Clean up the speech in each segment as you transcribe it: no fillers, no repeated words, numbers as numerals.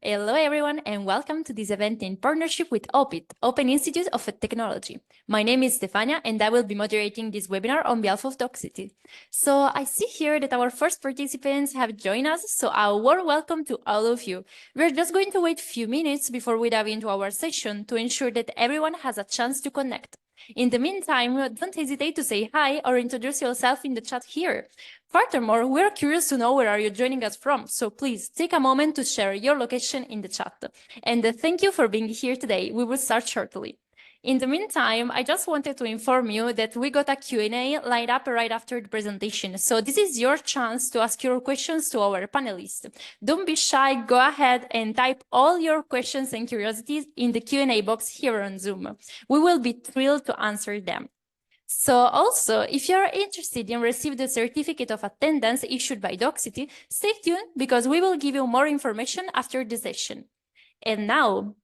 Hello everyone and welcome to this event in partnership with OPIT, Open Institute of Technology. My name is Stefania and I will be moderating this webinar on behalf of Doxity. So I see here that our first participants have joined us, so a warm welcome to all of you. We're just going to wait a few minutes before we dive into our session to ensure that everyone has a chance to connect. In the meantime, don't hesitate to say hi or introduce yourself in the chat here. Furthermore, we're curious to know where are you joining us from, so please take a moment to share your location in the chat. And thank you for being here today. We will start shortly. In the meantime, I just wanted to inform you that we got a Q&A lined up right after the presentation. So this is your chance to ask your questions to our panelists. Don't be shy, go ahead and type all your questions and curiosities in the Q&A box here on Zoom. We will be thrilled to answer them. So also, if you're interested in receiving the certificate of attendance issued by Doxity, stay tuned because we will give you more information after the session. And now,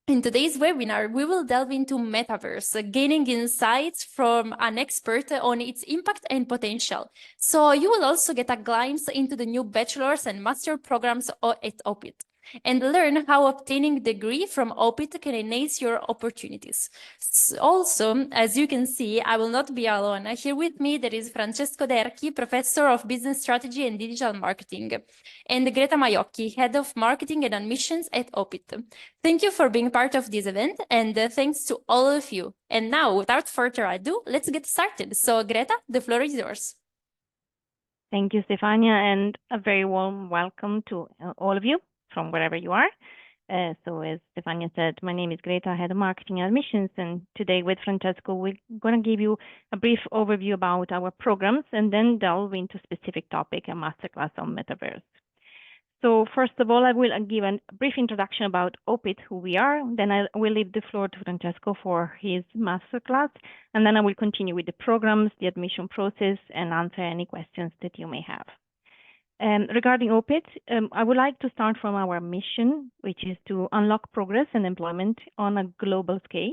in today's webinar, we will delve into Metaverse, gaining insights from an expert on its impact and potential. So you will also get a glimpse into the new bachelor's and master programs at OPIT and learn how obtaining a degree from OPIT can enhance your opportunities. Also, as you can see, I will not be alone. Here with me, there is Francesco Derchi, Professor of Business Strategy and Digital Marketing, and Greta Maiocchi, Head of Marketing and Admissions at OPIT. Thank you for being part of this event, and thanks to all of you. And now, without further ado, let's get started. So, Greta, the floor is yours. Thank you, Stefania, and a very warm welcome to all of you from wherever you are. So as Stefania said, my name is Greta, Head of Marketing and Admissions, and today with Francesco, we're going to give you a brief overview about our programs and then delve into specific topic, a masterclass on Metaverse. So first of all, I will give a brief introduction about OPIT, who we are. Then I will leave the floor to Francesco for his masterclass, and then I will continue with the programs, the admission process, and answer any questions that you may have. Regarding OPIT, I would like to start from our mission, which is to unlock progress and employment on a global scale.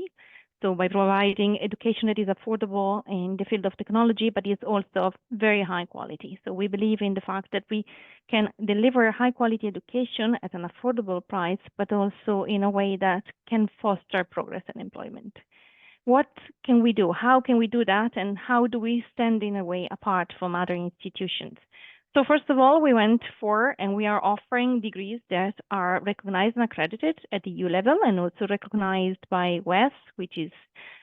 So by providing education that is affordable in the field of technology, but is also of very high quality. So we believe in the fact that we can deliver high quality education at an affordable price, but also in a way that can foster progress and employment. What can we do? How can we do that? And how do we stand in a way apart from other institutions? So first of all, we went for, and we are offering degrees that are recognized and accredited at the EU level and also recognized by WES, which is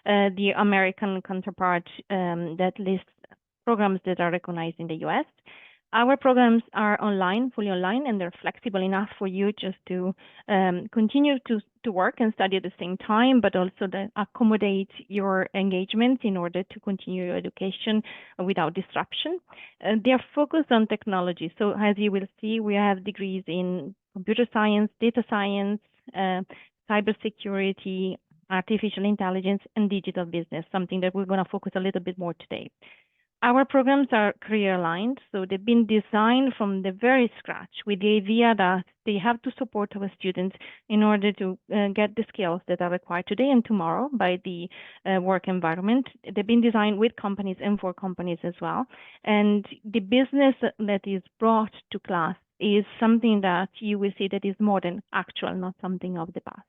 the American counterpart that lists programs that are recognized in the US. Our programs are online, fully online, and they're flexible enough for you just to continue to work and study at the same time, but also to accommodate your engagement in order to continue your education without disruption. They are focused on technology. So as you will see, we have degrees in computer science, data science, cybersecurity, artificial intelligence, and digital business, something that we're going to focus a little bit more today. Our programs are career-aligned, so they've been designed from the very scratch with the idea that they have to support our students in order to get the skills that are required today and tomorrow by the work environment. They've been designed with companies and for companies as well. And the business that is brought to class is something that you will see that is more than actual, not something of the past.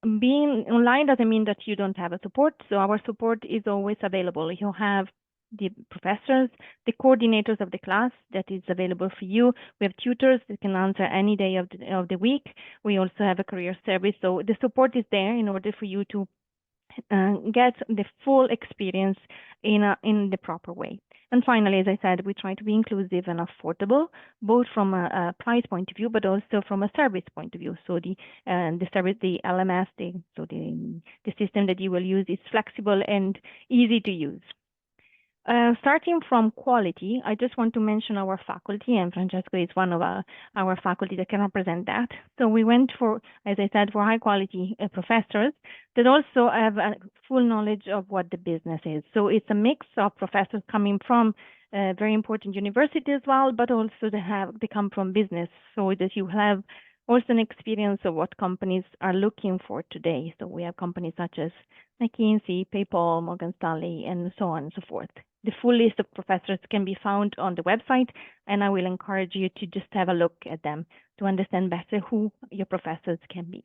Being online doesn't mean that you don't have a support, so our support is always available. You have the professors, the coordinators of the class that is available for you. We have tutors that can answer any day of the week. We also have a career service. So the support is there in order for you to get the full experience in the proper way. And finally, as I said, we try to be inclusive and affordable, both from a price point of view, but also from a service point of view. So the service, the LMS, the system that you will use is flexible and easy to use. Starting from quality, I just want to mention our faculty, and Francesco is one of our faculty that can represent that. So we went for, as I said, for high quality professors that also have a full knowledge of what the business is. So it's a mix of professors coming from very important university as well, but also they come from business, so that you have also an experience of what companies are looking for today. So we have companies such as McKinsey, PayPal, Morgan Stanley, and so on and so forth. The full list of professors can be found on the website, and I will encourage you to just have a look at them to understand better who your professors can be.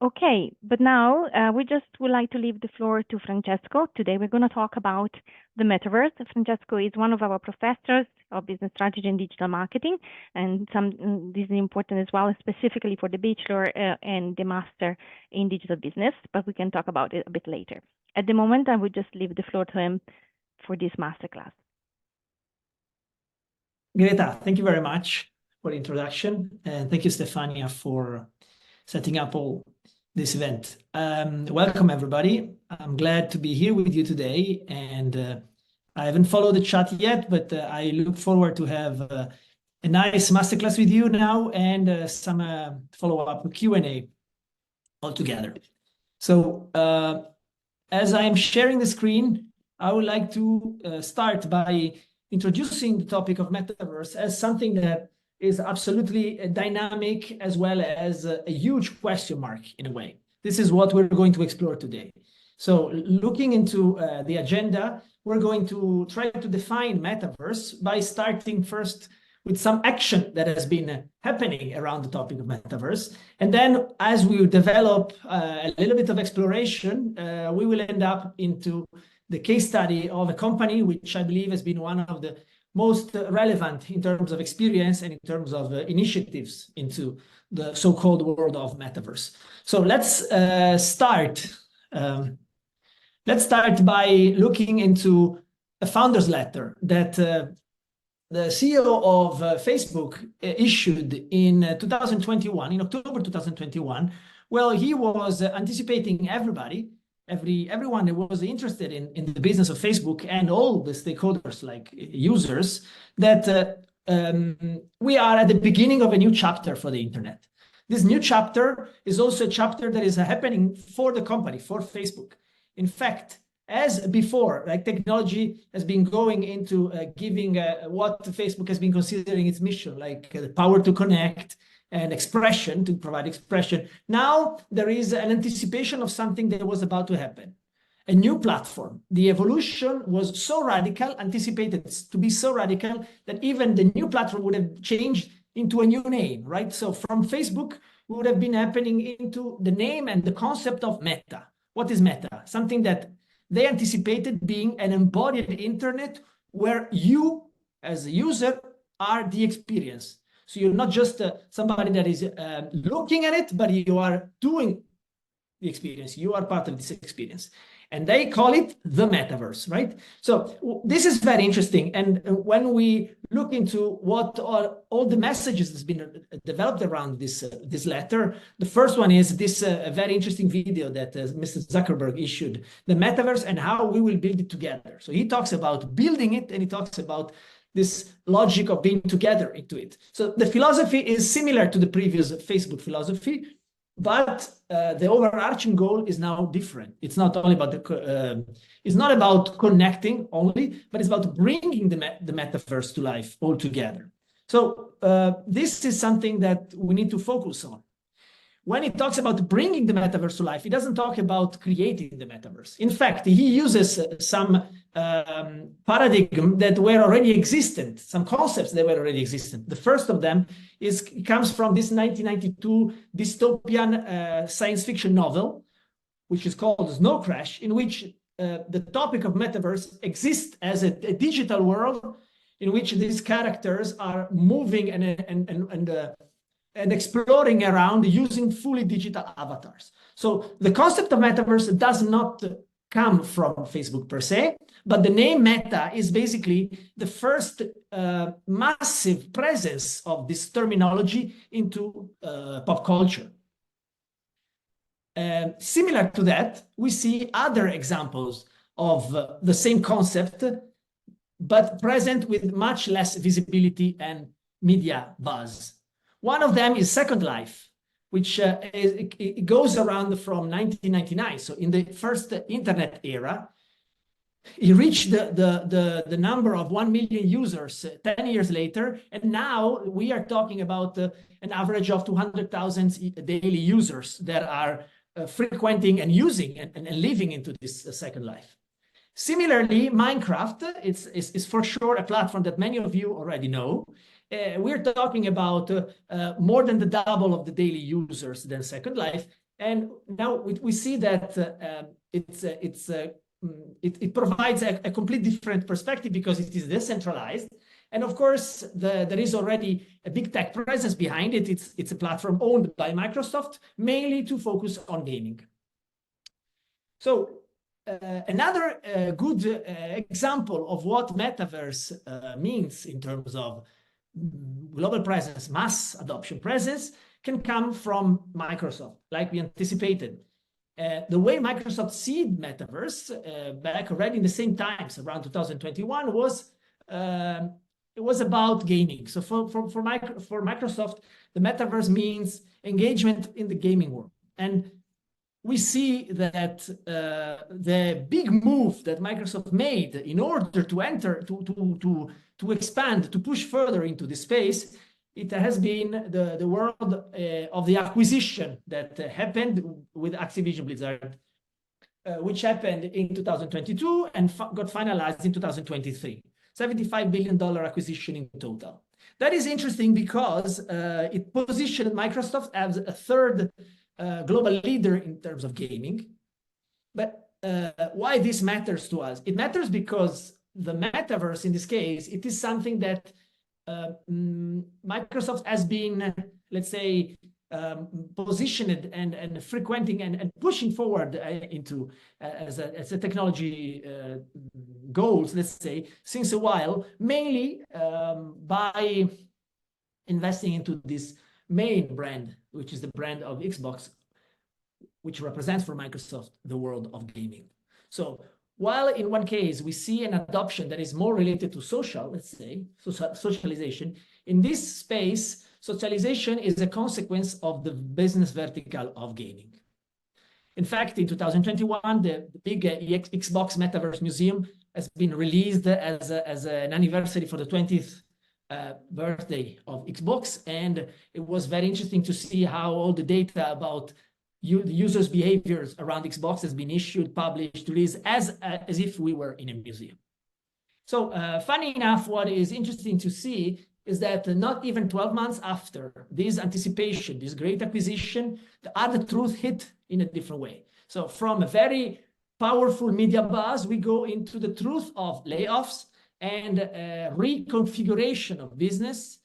Okay, but now we just would like to leave the floor to Francesco. Today we're going to talk about the metaverse. Francesco is one of our professors of business strategy and digital marketing, and this is important as well, specifically for the bachelor and the master in digital business, but we can talk about it a bit later. At the moment, I would just leave the floor to him for this masterclass. Greta, thank you very much for the introduction, and thank you, Stefania, for setting up all this event. Welcome, everybody. I'm glad to be here with you today, and I haven't followed the chat yet, but I look forward to have a nice masterclass with you now and some follow-up Q&A altogether. So as I am sharing the screen, I would like to start by introducing the topic of metaverse as something that is absolutely dynamic, as well as a huge question mark in a way. This is what we're going to explore today. So looking into the agenda, we're going to try to define metaverse by starting first with some action that has been happening around the topic of metaverse. And then as we develop a little bit of exploration, we will end up into the case study of a company which I believe has been one of the most relevant in terms of experience and in terms of initiatives into the so-called world of metaverse. So let's start. Let's start by looking into a founder's letter that the CEO of Facebook issued in 2021, in October 2021. Well, he was anticipating everyone that was interested in the business of Facebook and all the stakeholders like users, that we are at the beginning of a new chapter for the internet. This new chapter is also a chapter that is happening for the company, for Facebook. In fact, as before, like technology has been going into giving what Facebook has been considering its mission, like the power to connect and expression, to provide expression. Now there is an anticipation of something that was about to happen. A new platform. The evolution was so radical, anticipated to be so radical, that even the new platform would have changed into a new name, right? So from Facebook, we would have been happening into the name and the concept of Meta. What is Meta? Something that they anticipated being an embodied internet where you, as a user, are the experience. So you're not just somebody that is looking at it, but you are doing the experience. You are part of this experience. And they call it the metaverse, right? So this is very interesting. And when we look into what are all the messages that's been developed around this letter, the first one is this very interesting video that Mr. Zuckerberg issued, the metaverse and how we will build it together. So he talks about building it, and he talks about this logic of being together into it. So the philosophy is similar to the previous Facebook philosophy, but the overarching goal is now different. It's not only about it's not about connecting only, but it's about bringing the metaverse to life altogether. So this is something that we need to focus on. When he talks about bringing the metaverse to life, he doesn't talk about creating the metaverse. In fact, he uses some paradigm that were already existent, some concepts that were already existent. The first of them comes from this 1992 dystopian science fiction novel, which is called Snow Crash, in which the topic of metaverse exists as a digital world in which these characters are moving and exploring around using fully digital avatars. So the concept of metaverse does not come from Facebook per se, but the name Meta is basically the first massive presence of this terminology into pop culture. Similar to that, we see other examples of the same concept, but present with much less visibility and media buzz. One of them is Second Life, which it goes around from 1999. So in the first internet era, it reached the number of 1 million users 10 years later. And now we are talking about an average of 200,000 daily users that are frequenting and using and living into this Second Life. Similarly, Minecraft is for sure a platform that many of you already know. We're talking about more than the double of the daily users than Second Life. And now we see that it provides a complete different perspective because it is decentralized. And of course, there is already a big tech presence behind it. It's a platform owned by Microsoft, mainly to focus on gaming. So another good example of what Metaverse means in terms of global presence, mass adoption presence, can come from Microsoft, like we anticipated. The way Microsoft seed Metaverse back already in the same times, around 2021, was it was about gaming. So for Microsoft, the Metaverse means engagement in the gaming world. And we see that the big move that Microsoft made in order to enter, to expand, to push further into this space, it has been the world of the acquisition that happened with Activision Blizzard, which happened in 2022 and got finalized in 2023. $75 billion acquisition in total. That is interesting because it positioned Microsoft as a third global leader in terms of gaming. But why this matters to us? It matters because the Metaverse, in this case, it is something that Microsoft has been, let's say, positioned and frequenting and pushing forward into as a technology goals, let's say, since a while, mainly by investing into this main brand, which is the brand of Xbox, which represents for Microsoft the world of gaming. So while in one case we see an adoption that is more related to social, let's say, socialization, in this space, socialization is a consequence of the business vertical of gaming. In fact, in 2021, the big Xbox Metaverse Museum has been released as an anniversary for the 20th birthday of Xbox, and it was very interesting to see how all the data about the users' behaviors around Xbox has been issued, published, released as if we were in a museum. So funny enough, what is interesting to see is that not even 12 months after this anticipation, this great acquisition, the other truth hit in a different way. So from a very powerful media buzz, we go into the truth of layoffs and reconfiguration of business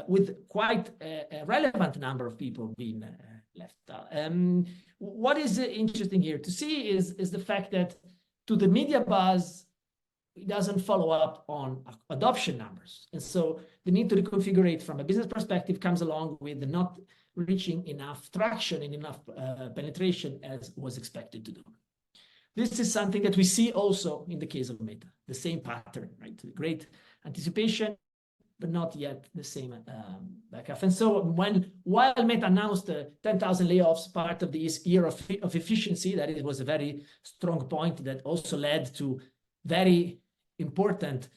with quite a relevant number of people being left out. What is interesting here to see is the fact that to the media buzz, it doesn't follow up on adoption numbers. And so the need to reconfigure from a business perspective comes along with the not reaching enough traction and enough penetration as was expected to do. This is something that we see also in the case of Meta, the same pattern, right? Great anticipation, but not yet the same backup. And so while Meta announced 10,000 layoffs, part of this year of efficiency, that it was a very strong point that also led to very important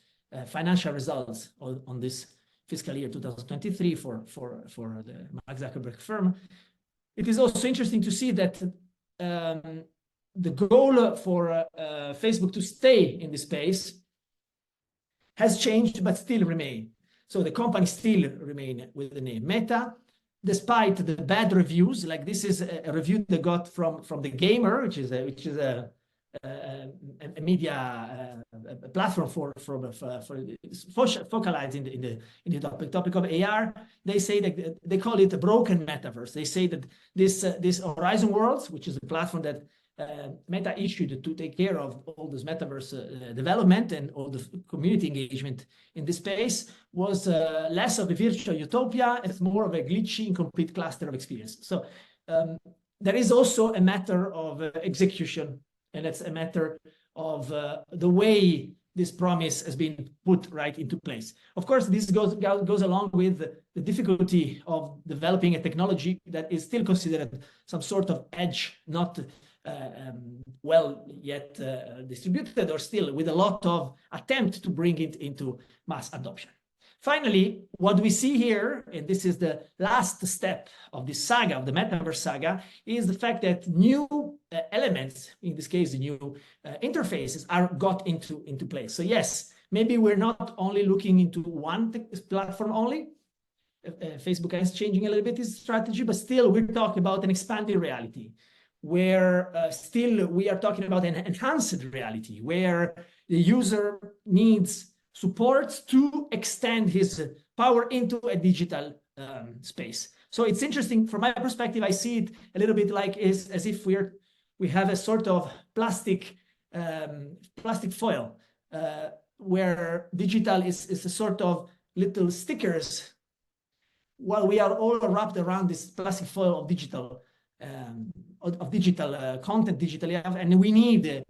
financial results on this fiscal year 2023 for the Mark Zuckerberg firm. It is also interesting to see that the goal for Facebook to stay in this space has changed, but still remain. So the company still remain with the name Meta, despite the bad reviews. Like this is a review they got from the Gamer, which is a media platform for focalized in the topic of AR. They say that they call it a broken metaverse. They say that this Horizon Worlds, which is a platform that Meta issued to take care of all this metaverse development and all the community engagement in this space, was less of a virtual utopia and more of a glitchy, incomplete cluster of experience. So there is also a matter of execution, and it's a matter of the way this promise has been put right into place. Of course, this goes along with the difficulty of developing a technology that is still considered some sort of edge, not well yet distributed, or still with a lot of attempt to bring it into mass adoption. finally, what we see here, and this is the last step of this saga, of the Metaverse saga, is the fact that new elements, in this case, the new interfaces, are got into place. So yes, maybe we're not only looking into one platform only. Facebook is changing a little bit its strategy, but still we're talking about an expanded reality, where still we are talking about an enhanced reality, where the user needs support to extend his power into a digital space. So it's interesting from my perspective. I see it a little bit like as if we have a sort of plastic foil, where digital is a sort of little stickers, while we are all wrapped around this plastic foil of digital content digitally, and we need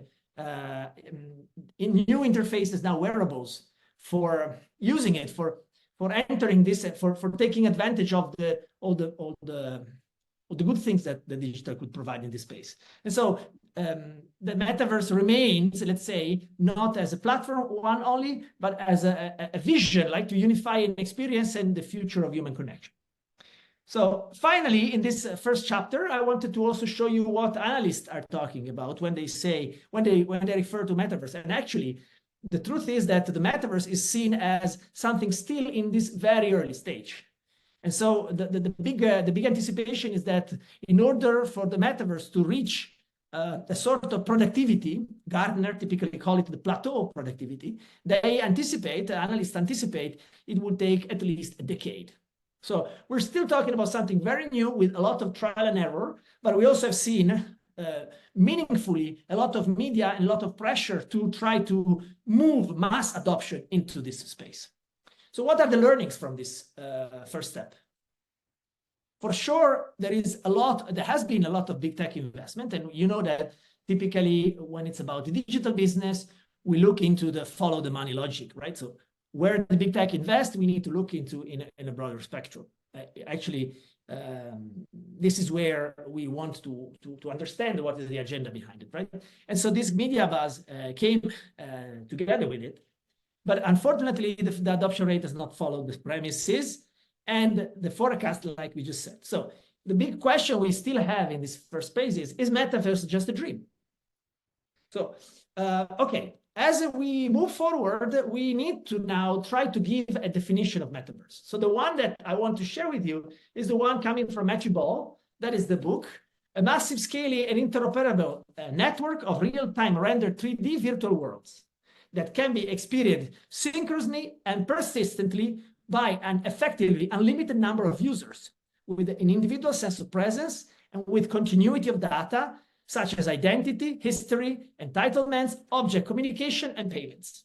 in new interfaces now, wearables, for using it, for entering this, for taking advantage of all the good things that the digital could provide in this space. And so the metaverse remains, let's say, not as a platform one only, but as a vision, like to unify an experience and the future of human connection. So finally, in this first chapter, I wanted to also show you what analysts are talking about when they say, when they refer to metaverse. And actually, the truth is that the metaverse is seen as something still in this very early stage. And so the big anticipation is that in order for the metaverse to reach a sort of productivity, Gartner typically call it the plateau of productivity, analysts anticipate it will take at least a decade. So we're still talking about something very new with a lot of trial and error, but we also have seen meaningfully a lot of media and a lot of pressure to try to move mass adoption into this space. So what are the learnings from this first step? For sure, there has been a lot of big tech investment, and you know that typically when it's about the digital business, we look into the follow the money logic, right? So where the big tech invest, we need to look into in a broader spectrum. Actually, this is where we want to understand what is the agenda behind it, right? And so this media buzz came together with it, but unfortunately, the adoption rate does not follow the premises and the forecast, like we just said. So the big question we still have in this first phase is metaverse just a dream? So, okay, as we move forward, we need to now try to give a definition of metaverse. So the one that I want to share with you is the one coming from Matthew Ball. That is the book, A Massive Scaling and Interoperable Network of Real-Time Rendered 3D Virtual Worlds that can be experienced synchronously and persistently by an effectively unlimited number of users with an individual sense of presence and with continuity of data, such as identity, history, entitlements, object communication, and payments.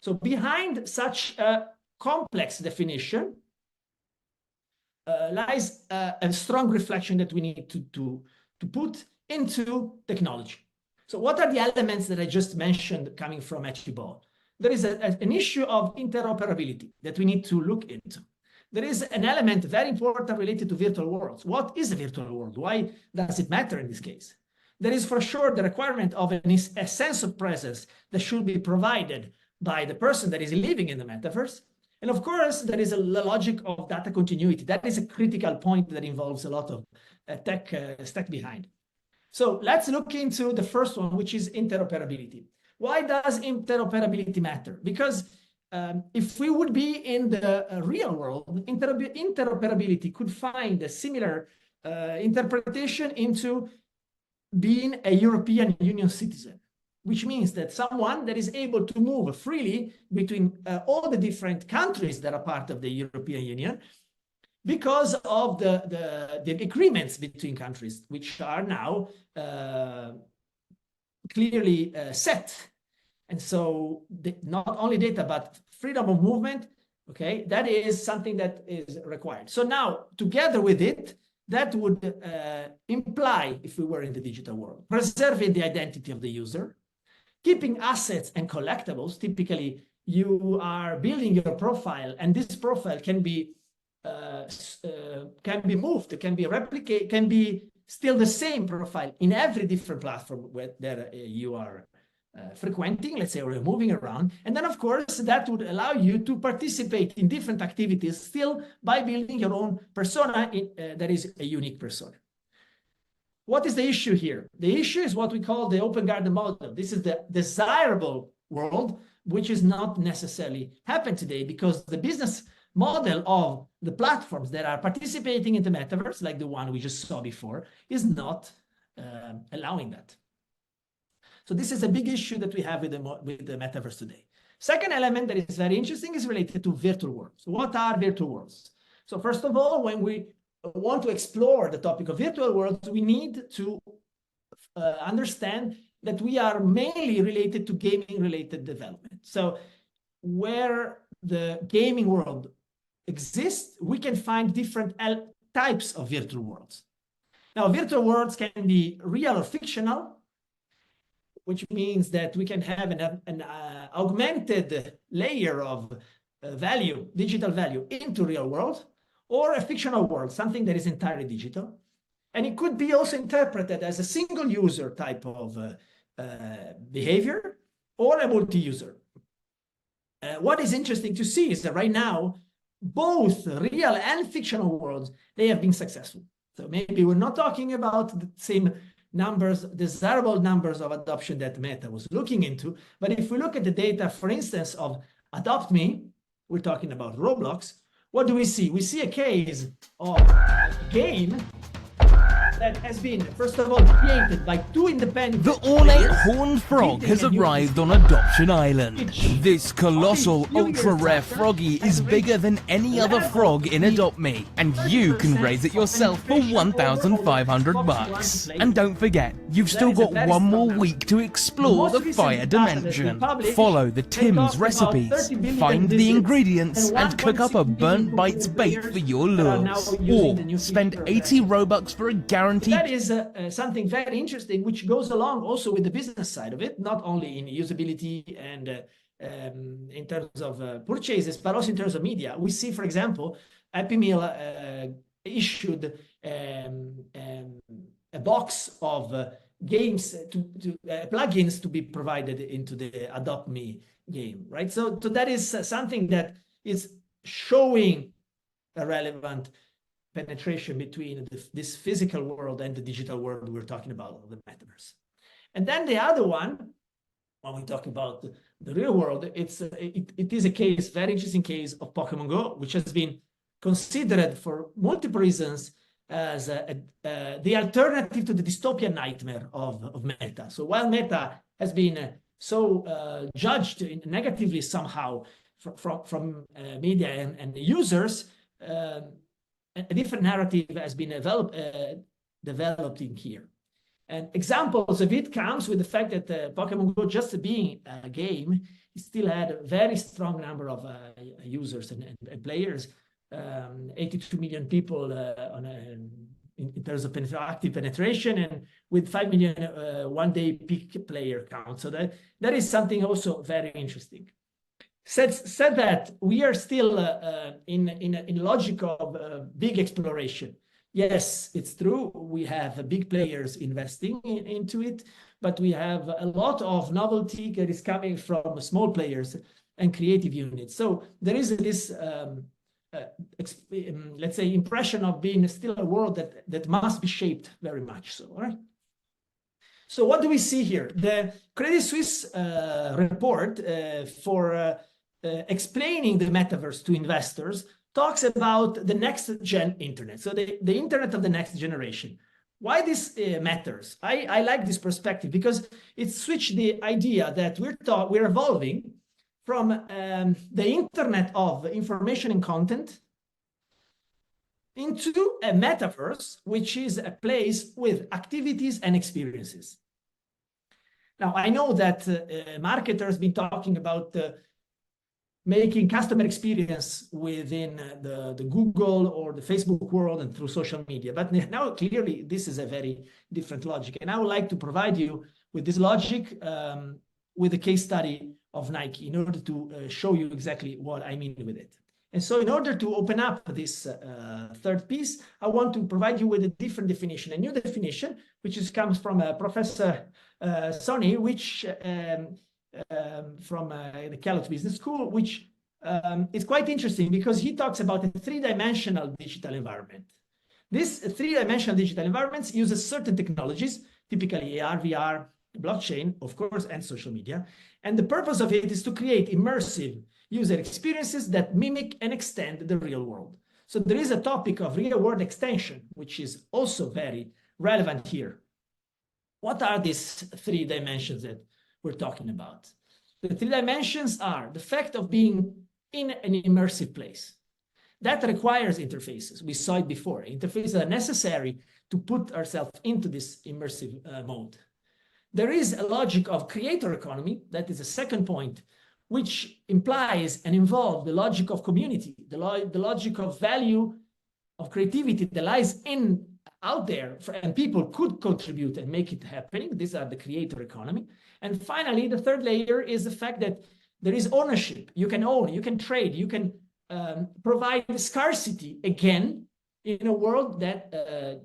So behind such a complex definition lies a strong reflection that we need to put into technology. So what are the elements that I just mentioned coming from Matthew Ball? There is an issue of interoperability that we need to look into. There is an element very important related to virtual worlds. What is a virtual world? Why does it matter in this case? There is for sure the requirement of a sense of presence that should be provided by the person that is living in the metaverse. And of course, there is a logic of data continuity. That is a critical point that involves a lot of tech stack behind. So let's look into the first one, which is interoperability. Why does interoperability matter? Because if we would be in the real world, interoperability could find a similar interpretation into being a European Union citizen, which means that someone that is able to move freely between all the different countries that are part of the European Union because of the agreements between countries, which are now clearly set. And so not only data, but freedom of movement, okay, that is something that is required. So now, together with it, that would imply, if we were in the digital world, preserving the identity of the user, keeping assets and collectibles. Typically, you are building your profile, and this profile can be moved, can be replicated, can be still the same profile in every different platform that you are frequenting, let's say, or moving around. And then, of course, that would allow you to participate in different activities still by building your own persona that is a unique persona. What is the issue here? The issue is what we call the open garden model. This is the desirable world, which is not necessarily happening today because the business model of the platforms that are participating in the metaverse, like the one we just saw before, is not allowing that. So this is a big issue that we have with the metaverse today. Second element that is very interesting is related to virtual worlds. What are virtual worlds? So first of all, when we want to explore the topic of virtual worlds, we need to understand that we are mainly related to gaming-related development. So where the gaming world exists, we can find different types of virtual worlds. Now, virtual worlds can be real or fictional, which means that we can have an augmented layer of value, digital value, into real world, or a fictional world, something that is entirely digital. And it could be also interpreted as a single user type of behavior or a multi-user. What is interesting to see is that right now, both real and fictional worlds, they have been successful. So maybe we're not talking about the same numbers, desirable numbers of adoption that Meta was looking into. But if we look at the data, for instance, of Adopt Me, we're talking about Roblox, what do we see? We see a case of a game that has been, first of all, created by two independent The ornate horned frog has arrived on Adoption Island. This colossal, ultra-rare froggy is bigger than any other frog in Adopt Me, and you can raise it yourself for 1,500 bucks. And don't forget, you've still got one more week to explore the fire dimension. Follow the Tim's recipes, find the ingredients, and cook up a burnt bites bait for your lures. Or spend 80 Robux for a guaranteed. That is something very interesting, which goes along also with the business side of it, not only in usability and in terms of purchases, but also in terms of media. We see, for example, Happy Meal issued a box of games, plugins to be provided into the Adopt Me game, right? So that is something that is showing a relevant penetration between this physical world and the digital world we're talking about, the metaverse. And then the other one, when we talk about the real world, it is a case, very interesting case of Pokemon Go, which has been considered for multiple reasons as the alternative to the dystopian nightmare of Meta. So while Meta has been so judged negatively somehow from media and the users, a different narrative has been developed in here. And examples of it comes with the fact that Pokemon Go, just being a game, it still had a very strong number of users and players, 82 million people in terms of active penetration, and with 5 million one-day peak player count. So that is something also very interesting. Said that, we are still in logic of big exploration. Yes, it's true, we have big players investing into it, but we have a lot of novelty that is coming from small players and creative units. So there is this, let's say, impression of being still a world that must be shaped very much so, all right? So what do we see here? The Credit Suisse report for explaining the metaverse to investors talks about the next-gen internet, so the internet of the next generation. Why this matters? I like this perspective because it switched the idea that we're evolving from the internet of information and content into a metaverse, which is a place with activities and experiences. Now, I know that marketers have been talking about making customer experience within the Google or the Facebook world and through social media. But now, clearly, this is a very different logic. And I would like to provide you with this logic with a case study of Nike in order to show you exactly what I mean with it. And so in order to open up this third piece, I want to provide you with a different definition, a new definition, which comes from Professor Sony, which from the Kellogg Business School, which is quite interesting because he talks about a three-dimensional digital environment. This three-dimensional digital environments uses certain technologies, typically AR, VR, blockchain, of course, and social media. And the purpose of it is to create immersive user experiences that mimic and extend the real world. So there is a topic of real-world extension, which is also very relevant here. What are these three dimensions that we're talking about? The three dimensions are the fact of being in an immersive place. That requires interfaces. We saw it before. Interfaces are necessary to put ourselves into this immersive mode. There is a logic of creator economy. That is a second point, which implies and involves the logic of community, the logic of value, of creativity that lies out there, and people could contribute and make it happening. These are the creator economy. And finally, the third layer is the fact that there is ownership. You can own, you can trade, you can provide scarcity again in a world that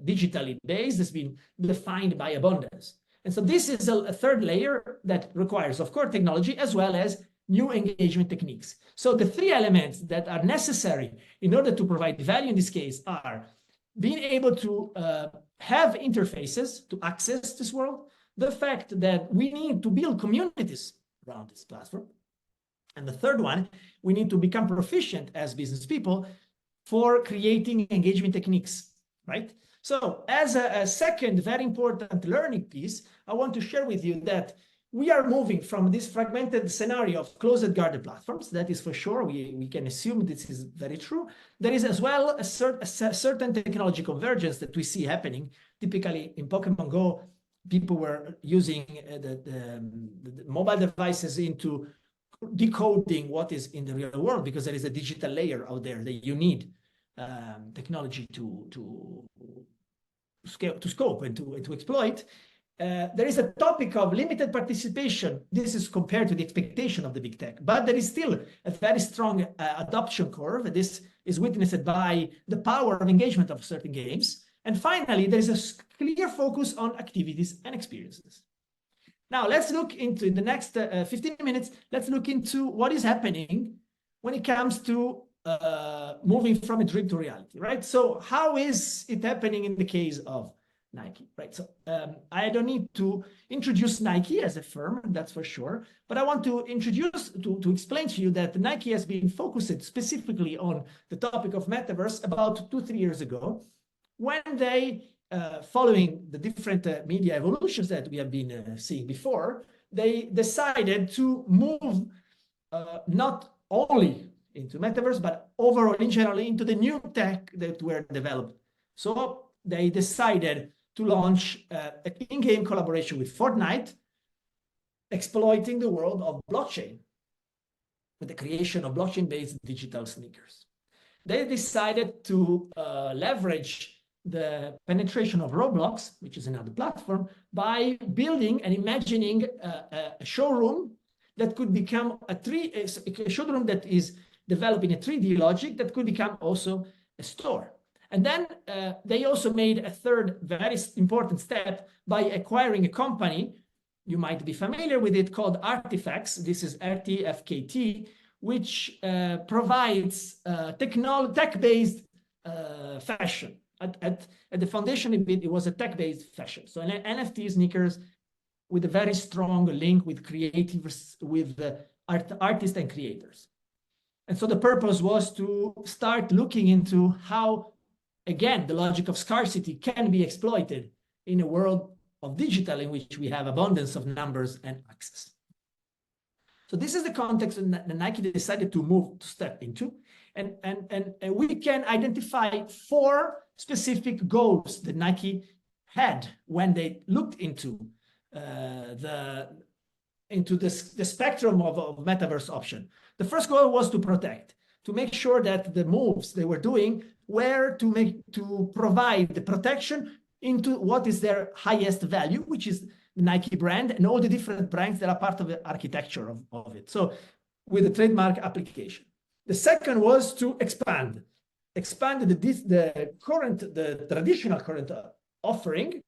digitally based has been defined by abundance. And so this is a third layer that requires, of course, technology as well as new engagement techniques. So the three elements that are necessary in order to provide value in this case are being able to have interfaces to access this world, the fact that we need to build communities around this platform, and the third one, we need to become proficient as business people for creating engagement techniques, right? So as a second very important learning piece, I want to share with you that we are moving from this fragmented scenario of closed garden platforms. That is for sure. We can assume this is very true. There is as well a certain technology convergence that we see happening. Typically in Pokemon Go, people were using the mobile devices into decoding what is in the real world, because there is a digital layer out there that you need technology to scope and to exploit. There is a topic of limited participation. This is compared to the expectation of the big tech, but there is still a very strong adoption curve. This is witnessed by the power of engagement of certain games. And finally, there is a clear focus on activities and experiences. Now, let's look into, in the next 15 minutes, let's look into what is happening when it comes to moving from a dream to reality, right? So how is it happening in the case of Nike, right? So I don't need to introduce Nike as a firm, that's for sure, but I want to explain to you that Nike has been focused specifically on the topic of Metaverse about 2-3 years ago, when they, following the different media evolutions that we have been seeing before, they decided to move not only into Metaverse, but overall in general into the new tech that were developed. So they decided to launch an in-game collaboration with Fortnite, exploiting the world of blockchain with the creation of blockchain-based digital sneakers. They decided to leverage the penetration of Roblox, which is another platform, by building and imagining a showroom that could become a showroom that is developing a 3D logic that could become also a store. And then they also made a third very important step by acquiring a company, you might be familiar with it, called Artifacts. This is RTFKT, which provides tech-based fashion. At the foundation of it, it was a tech-based fashion. So an NFT sneakers with a very strong link with creatives, with artists and creators. And so the purpose was to start looking into how, again, the logic of scarcity can be exploited in a world of digital in which we have abundance of numbers and access. So this is the context that Nike decided to step into. And we can identify 4 specific goals that Nike had when they looked into the spectrum of metaverse option. The first goal was to protect, to make sure that the moves they were doing were to provide the protection into what is their highest value, which is the Nike brand and all the different brands that are part of the architecture of it. So with the trademark application. The second was to expand the traditional current offering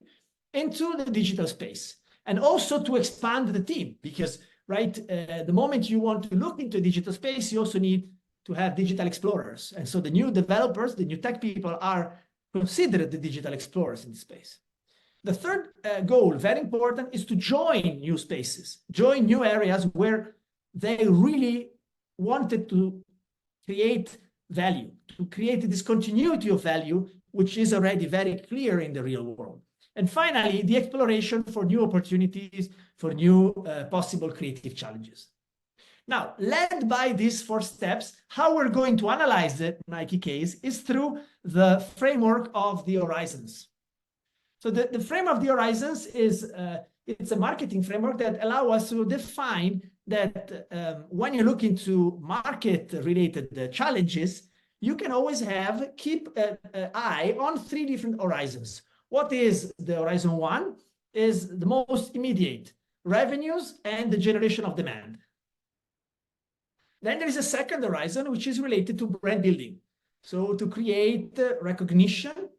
into the digital space, and also to expand the team, because the moment you want to look into digital space, you also need to have digital explorers. And so the new developers, the new tech people are considered the digital explorers in the space. The third goal, very important, is to join new spaces, join new areas where they really wanted to create value, to create this continuity of value, which is already very clear in the real world. And finally, the exploration for new opportunities, for new possible creative challenges. Now, led by these 4 steps, how we're going to analyze the Nike case is through the framework of the horizons. So the frame of the horizons is it's a marketing framework that allows us to define that when you look into market-related challenges, you can always keep an eye on 3 different horizons. What is the horizon 1? Is the most immediate, revenues and the generation of demand. Then there is a second horizon, which is related to brand building. So to create recognition,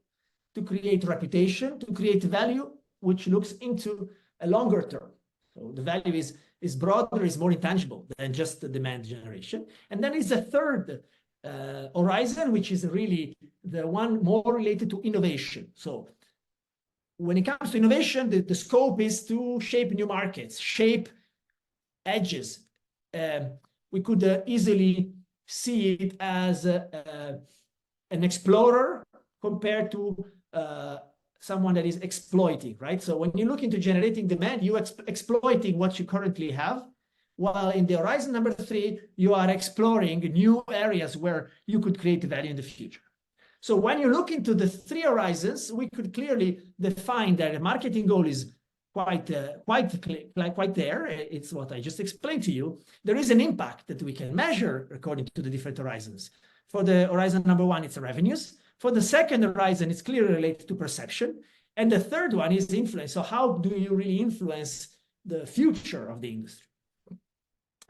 to create reputation, to create value, which looks into a longer term. So the value is broader, is more intangible than just the demand generation. And then is a third horizon, which is really the one more related to innovation. So when it comes to innovation, the scope is to shape new markets, shape edges. We could easily see it as an explorer compared to someone that is exploiting, right? So when you look into generating demand, you exploiting what you currently have, while in the horizon number 3, you are exploring new areas where you could create value in the future. So when you look into the 3 horizons, we could clearly define that a marketing goal is quite there. It's what I just explained to you. There is an impact that we can measure according to the different horizons. For the horizon number 1, it's revenues. For the second horizon, it's clearly related to perception. And the third one is influence. So how do you really influence the future of the industry?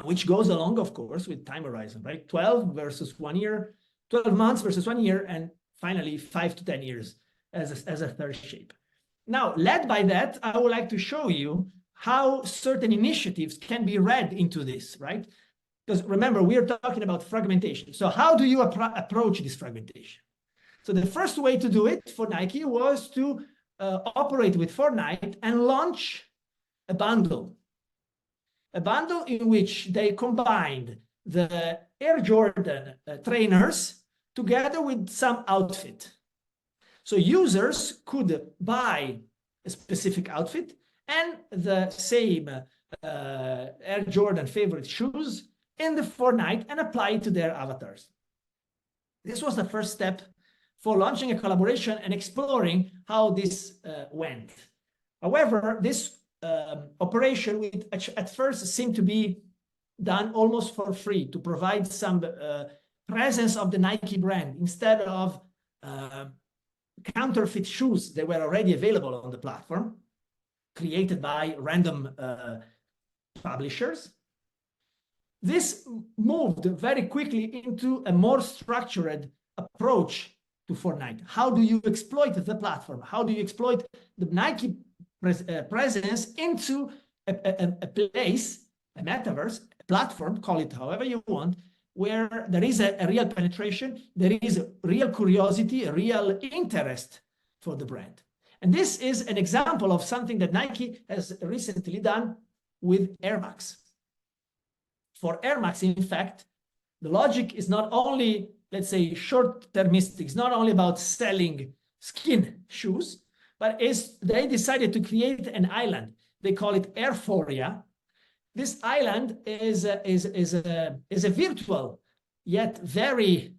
Which goes along, of course, with time horizon, right? 12 versus 1 year, 12 months versus 1 year, and finally 5 to 10 years as a third shape. Now, led by that, I would like to show you how certain initiatives can be read into this, right? Because remember, we are talking about fragmentation. So how do you approach this fragmentation? So the first way to do it for Nike was to operate with Fortnite and launch a bundle in which they combined the Air Jordan trainers together with some outfit. So users could buy a specific outfit and the same Air Jordan favorite shoes in the Fortnite and apply it to their avatars. This was the first step for launching a collaboration and exploring how this went. However, this operation at first seemed to be done almost for free to provide some presence of the Nike brand instead of counterfeit shoes that were already available on the platform, created by random publishers. This moved very quickly into a more structured approach to Fortnite. How do you exploit the platform? How do you exploit the Nike presence into a place, a metaverse, a platform, call it however you want, where there is a real penetration, there is a real curiosity, a real interest for the brand. And this is an example of something that Nike has recently done with Air Max. For Air Max, in fact, the logic is not only, let's say, short-termistic, it's not only about selling skin shoes, but they decided to create an island. They call it Airphoria. This island is a virtual, yet very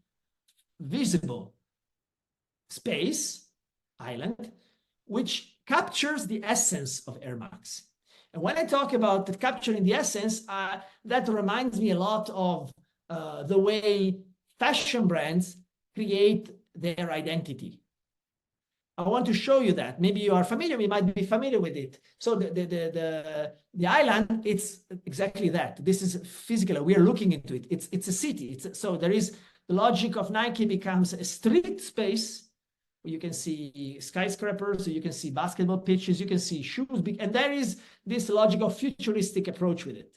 visible space, island, which captures the essence of Air Max. And when I talk about capturing the essence, that reminds me a lot of the way fashion brands create their identity. I want to show you that. Maybe you are familiar, you might be familiar with it. So the island, it's exactly that. This is physical. We are looking into it. It's a city. So there is the logic of Nike becomes a street space where you can see skyscrapers, so you can see basketball pitches, you can see shoes, and there is this logic of futuristic approach with it,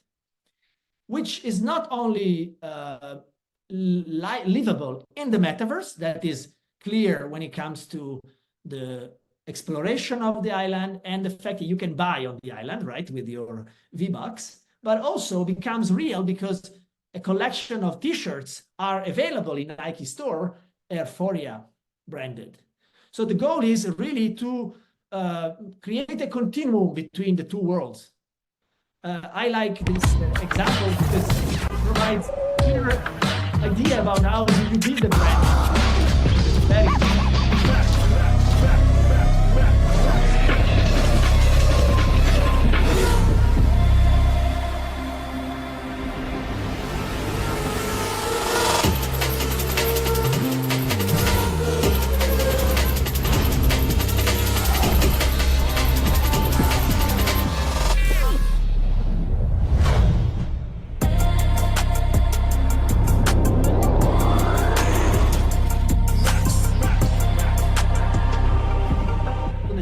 which is not only livable in the metaverse, that is clear when it comes to the exploration of the island and the fact that you can buy on the island, right, with your V-Bucks, but also becomes real because a collection of t-shirts are available in Nike store, Airforia branded. So the goal is really to create a continuum between the two worlds. I like this example because it provides a clear idea about how you build a brand. It's very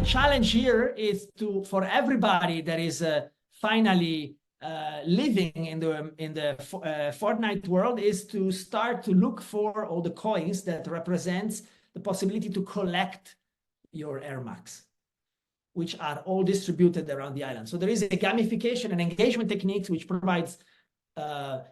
challenge here is for everybody that is finally living in the Fortnite world is to start to look for all the coins that represents the possibility to collect your Air Max, which are all distributed around the island. So there is a gamification and engagement techniques which provides a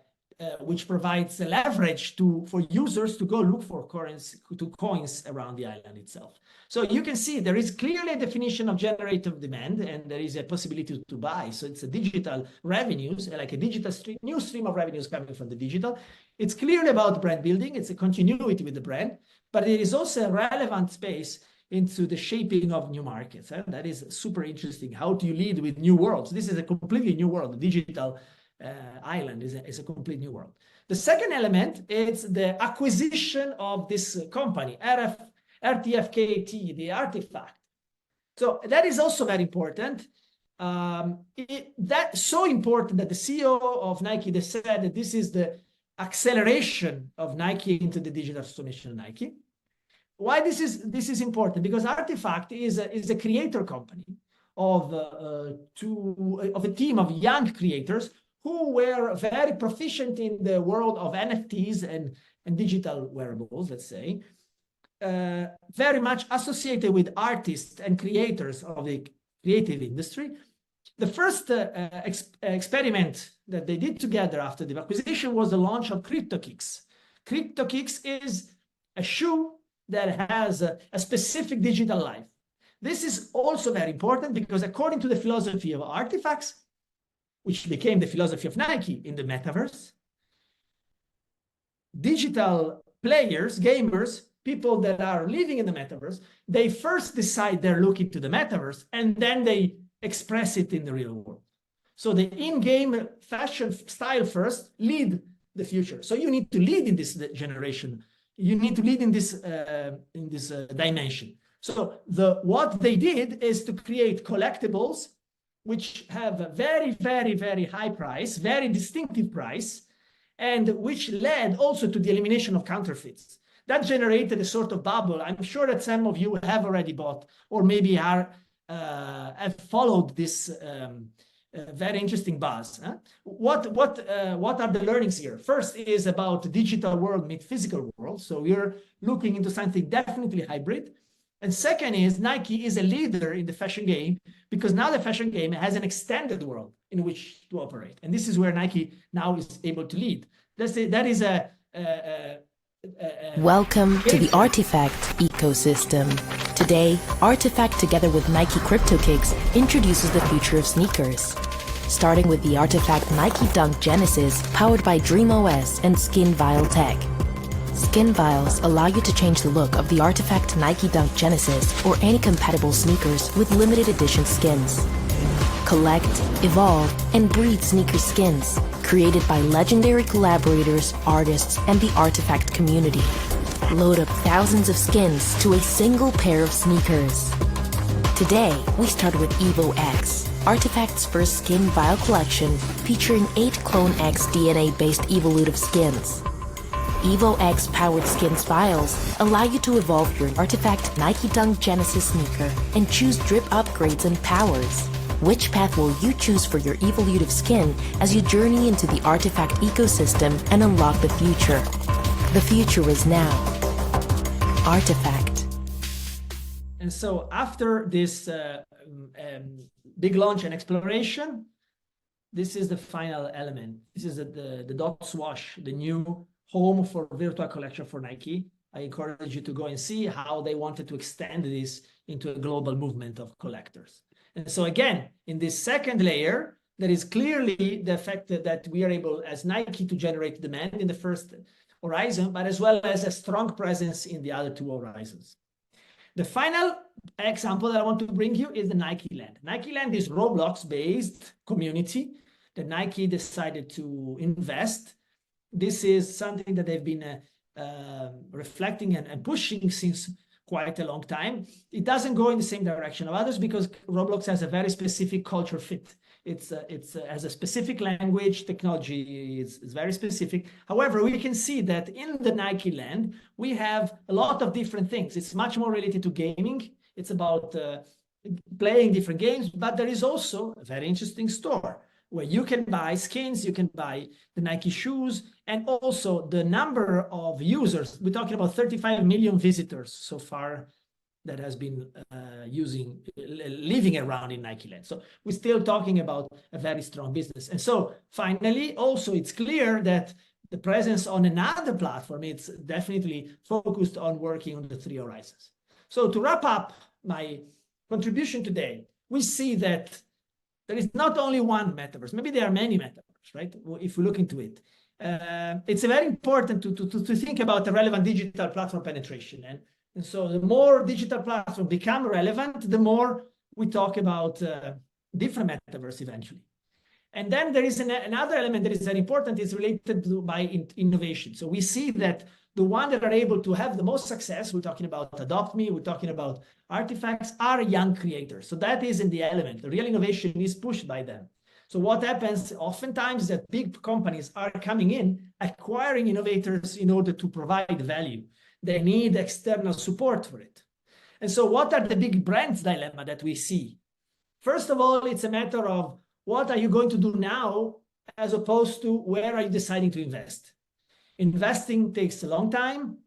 leverage for users to go look for coins around the island itself. So you can see there is clearly a definition of generative demand, and there is a possibility to buy. So it's a digital revenues, like a digital new stream of revenues coming from the digital. It's clearly about brand building. It's a continuity with the brand, but it is also a relevant space into the shaping of new markets. That is super interesting. How do you lead with new worlds? This is a completely new world. The digital island is a complete new world. The second element is the acquisition of this company, RTFKT, the artifact. So that is also very important. That's so important that the CEO of Nike, they said that this is the acceleration of Nike into the digital transformation of Nike. Why this is important? Because Artifact is a creator company of a team of young creators who were very proficient in the world of NFTs and digital wearables, let's say, very much associated with artists and creators of the creative industry. The first experiment that they did together after the acquisition was the launch of CryptoKicks. CryptoKicks is a shoe that has a specific digital life. This is also very important because according to the philosophy of artifacts, which became the philosophy of Nike in the metaverse, digital players, gamers, people that are living in the metaverse, they first decide they're looking to the metaverse and then they express it in the real world. So the in-game fashion style first lead the future. So you need to lead in this generation. You need to lead in this dimension. So what they did is to create collectibles which have a very, very, very high price, very distinctive price, and which led also to the elimination of counterfeits. That generated a sort of bubble. I'm sure that some of you have already bought or maybe have followed this very interesting buzz. What are the learnings here? First is about the digital world meet physical world. So we're looking into something definitely hybrid. And second is Nike is a leader in the fashion game because now the fashion game has an extended world in which to operate. And this is where Nike now is able to lead. Welcome to the Artifact ecosystem. Today, Artifact together with Nike CryptoKicks introduces the future of sneakers. Starting with the Artifact Nike Dunk Genesis powered by DreamOS and Skin Vial Tech. Skin Vials allow you to change the look of the Artifact Nike Dunk Genesis or any compatible sneakers with limited edition skins. Collect, evolve, and breed sneaker skins created by legendary collaborators, artists, and the Artifact community. load up thousands of skins to a single pair of sneakers. Today, we start with Evo X, Artifact's first skin vial collection featuring 8 Clone X DNA-based evolutive skins. Evo X powered skins vials allow you to evolve your Artifact Nike Dunk Genesis sneaker and choose drip upgrades and powers. Which path will you choose for your evolutive skin as you journey into the Artifact ecosystem and unlock the future? The future is now. Artifact. And so after this big launch and exploration, this is the final element. This is the dot swash, the new home for virtual collection for Nike. I encourage you to go and see how they wanted to extend this into a global movement of collectors. And so again, in this second layer, there is clearly the fact that we are able as Nike to generate demand in the first horizon, but as well as a strong presence in the other 2 horizons. The final example that I want to bring you is the Nike Land. Nike Land is Roblox-based community that Nike decided to invest. This is something that they've been reflecting and pushing since quite a long time. It doesn't go in the same direction of others because Roblox has a very specific culture fit. It's has a specific language, technology is very specific. However, we can see that in the Nike Land, we have a lot of different things. It's much more related to gaming. It's about playing different games, but there is also a very interesting store where you can buy skins, you can buy the Nike shoes, and also the number of users. We're talking about 35 million visitors so far that has been living around in Nike Land. So we're still talking about a very strong business. And so finally, also it's clear that the presence on another platform, it's definitely focused on working on the 3 horizons. So to wrap up my contribution today, we see that there is not only one metaverse, maybe there are many metaverses, right? If we look into it. It's very important to think about the relevant digital platform penetration. And so the more digital platforms become relevant, the more we talk about different metaverse eventually. And then there is another element that is very important, is related to innovation. So we see that the ones that are able to have the most success, we're talking about Adopt Me, we're talking about artifacts, are young creators. So that is in the element. The real innovation is pushed by them. So what happens oftentimes is that big companies are coming in, acquiring innovators in order to provide value. They need external support for it. And so what are the big brands dilemma that we see? First of all, it's a matter of what are you going to do now as opposed to where are you deciding to invest? Investing takes a long time,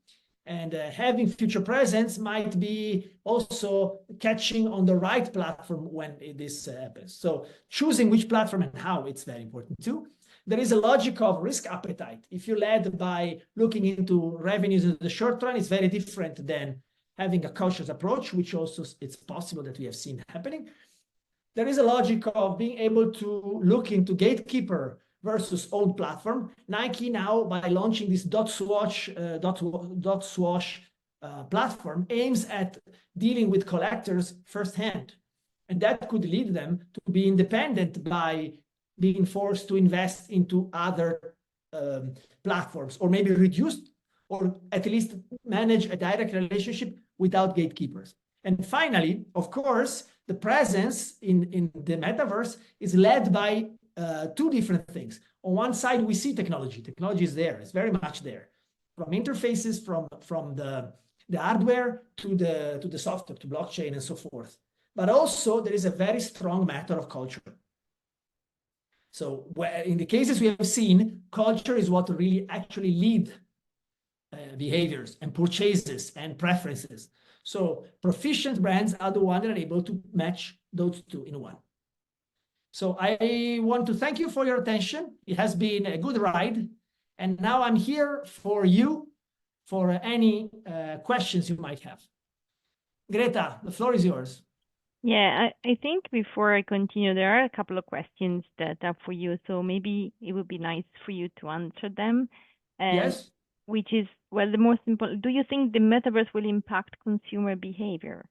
and having future presence might be also catching on the right platform when this happens. So choosing which platform and how, it's very important too. There is a logic of risk appetite. If you're led by looking into revenues in the short run, it's very different than having a cautious approach, which also it's possible that we have seen happening. There is a logic of being able to look into gatekeeper versus old platform. Nike now, by launching this dot swash platform, aims at dealing with collectors firsthand. And that could lead them to be independent by being forced to invest into other platforms, or maybe reduced, or at least manage a direct relationship without gatekeepers. And finally, of course, the presence in the metaverse is led by 2 different things. On one side, we see technology. Technology is there. It's very much there. From interfaces, from the hardware to the software, to blockchain and so forth. But also, there is a very strong matter of culture. So in the cases we have seen, culture is what really actually lead behaviors and purchases and preferences. So proficient brands are the ones that are able to match those 2 in one. So I want to thank you for your attention. It has been a good ride. And now I'm here for you for any questions you might have. Greta, the floor is yours. Yeah, I think before I continue, there are a couple of questions that are for you. So maybe it would be nice for you to answer them. Yes. Which is, well, the most important, do you think the metaverse will impact consumer behavior?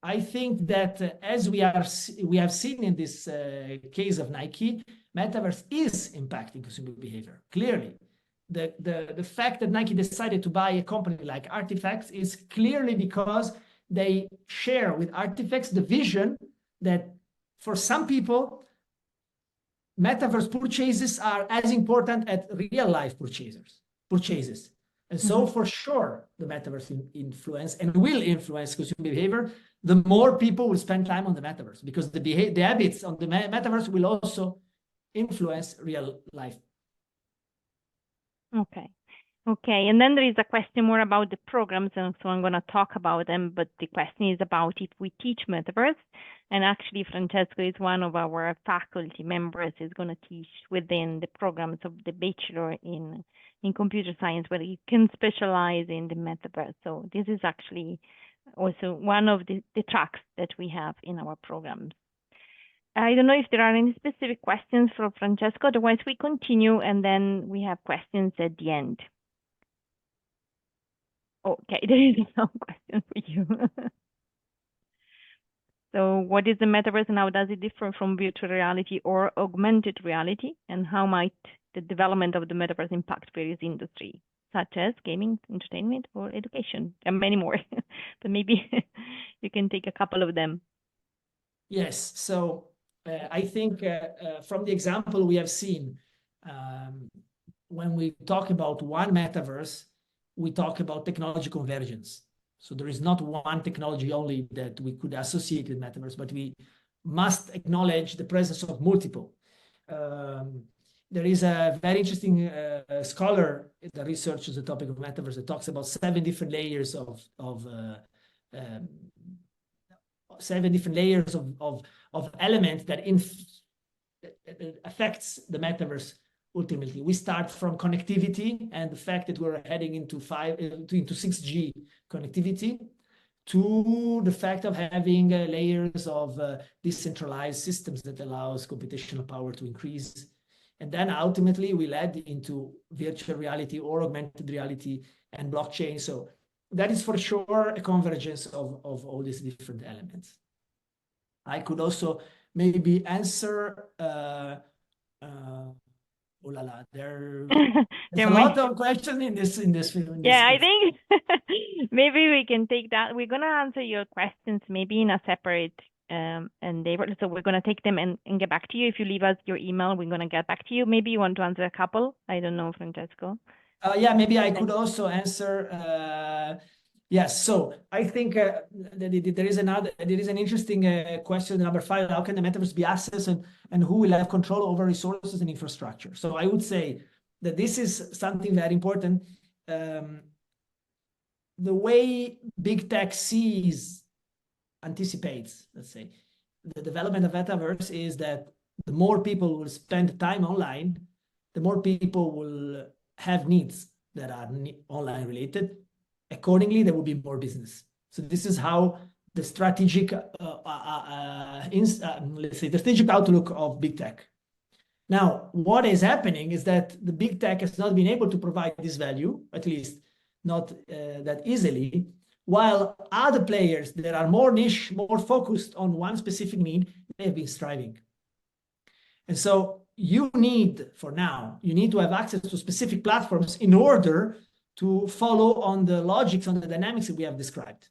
I think that as we have seen in this case of Nike, metaverse is impacting consumer behavior, clearly. the fact that Nike decided to buy a company like Artifacts is clearly because they share with Artifacts the vision that for some people, metaverse purchases are as important as real life purchases. And so for sure, the metaverse influence and will influence consumer behavior. The more people will spend time on the metaverse, because the habits on the metaverse will also influence real life. Okay. Okay, and then there is a question more about the programs, and so I'm going to talk about them, but the question is about if we teach Metaverse, and actually Francesco is one of our faculty members, is going to teach within the programs of the Bachelor in Computer Science, where you can specialize in the Metaverse. So this is actually also one of the tracks that we have in our programs. I don't know if there are any specific questions for Francesco, otherwise we continue, and then we have questions at the end. Okay, there is no question for you. So what is the metaverse and how does it differ from virtual reality or augmented reality? And how might the development of the metaverse impact various industries, such as gaming, entertainment, or education, and many more? But maybe you can take a couple of them. Yes, so I think from the example we have seen, when we talk about one metaverse, we talk about technology convergence. So there is not one technology only that we could associate with metaverse, but we must acknowledge the presence of multiple. There is a very interesting scholar that researches the topic of metaverse that talks about 7 different layers of elements that affects the metaverse. Ultimately, we start from connectivity and the fact that we're heading into 6G connectivity, to the fact of having layers of decentralized systems that allows computational power to increase. And then ultimately we led into virtual reality or augmented reality and blockchain. So that is for sure a convergence of all these different elements. I could also maybe answer oh la la, there's a lot of questions in this film. Yeah, I think maybe we can take that. We're going to answer your questions maybe in a separate endeavor. So we're going to take them and get back to you. If you leave us your email, we're going to get back to you. Maybe you want to answer a couple. I don't know, Francesco. Yeah, maybe I could also answer. Yes, so I think there is an interesting question, number 5. How can the metaverse be accessed, and who will have control over resources and infrastructure? So I would say that this is something very important. The way big tech anticipates, let's say, the development of metaverse is that the more people will spend time online, the more people will have needs that are online related. Accordingly, there will be more business. So this is how the strategic, let's say, the strategic outlook of big tech. Now, what is happening is that the big tech has not been able to provide this value, at least not that easily, while other players that are more niche, more focused on one specific need, they have been striving. And so you need to have access to specific platforms in order to follow on the logics, on the dynamics that we have described.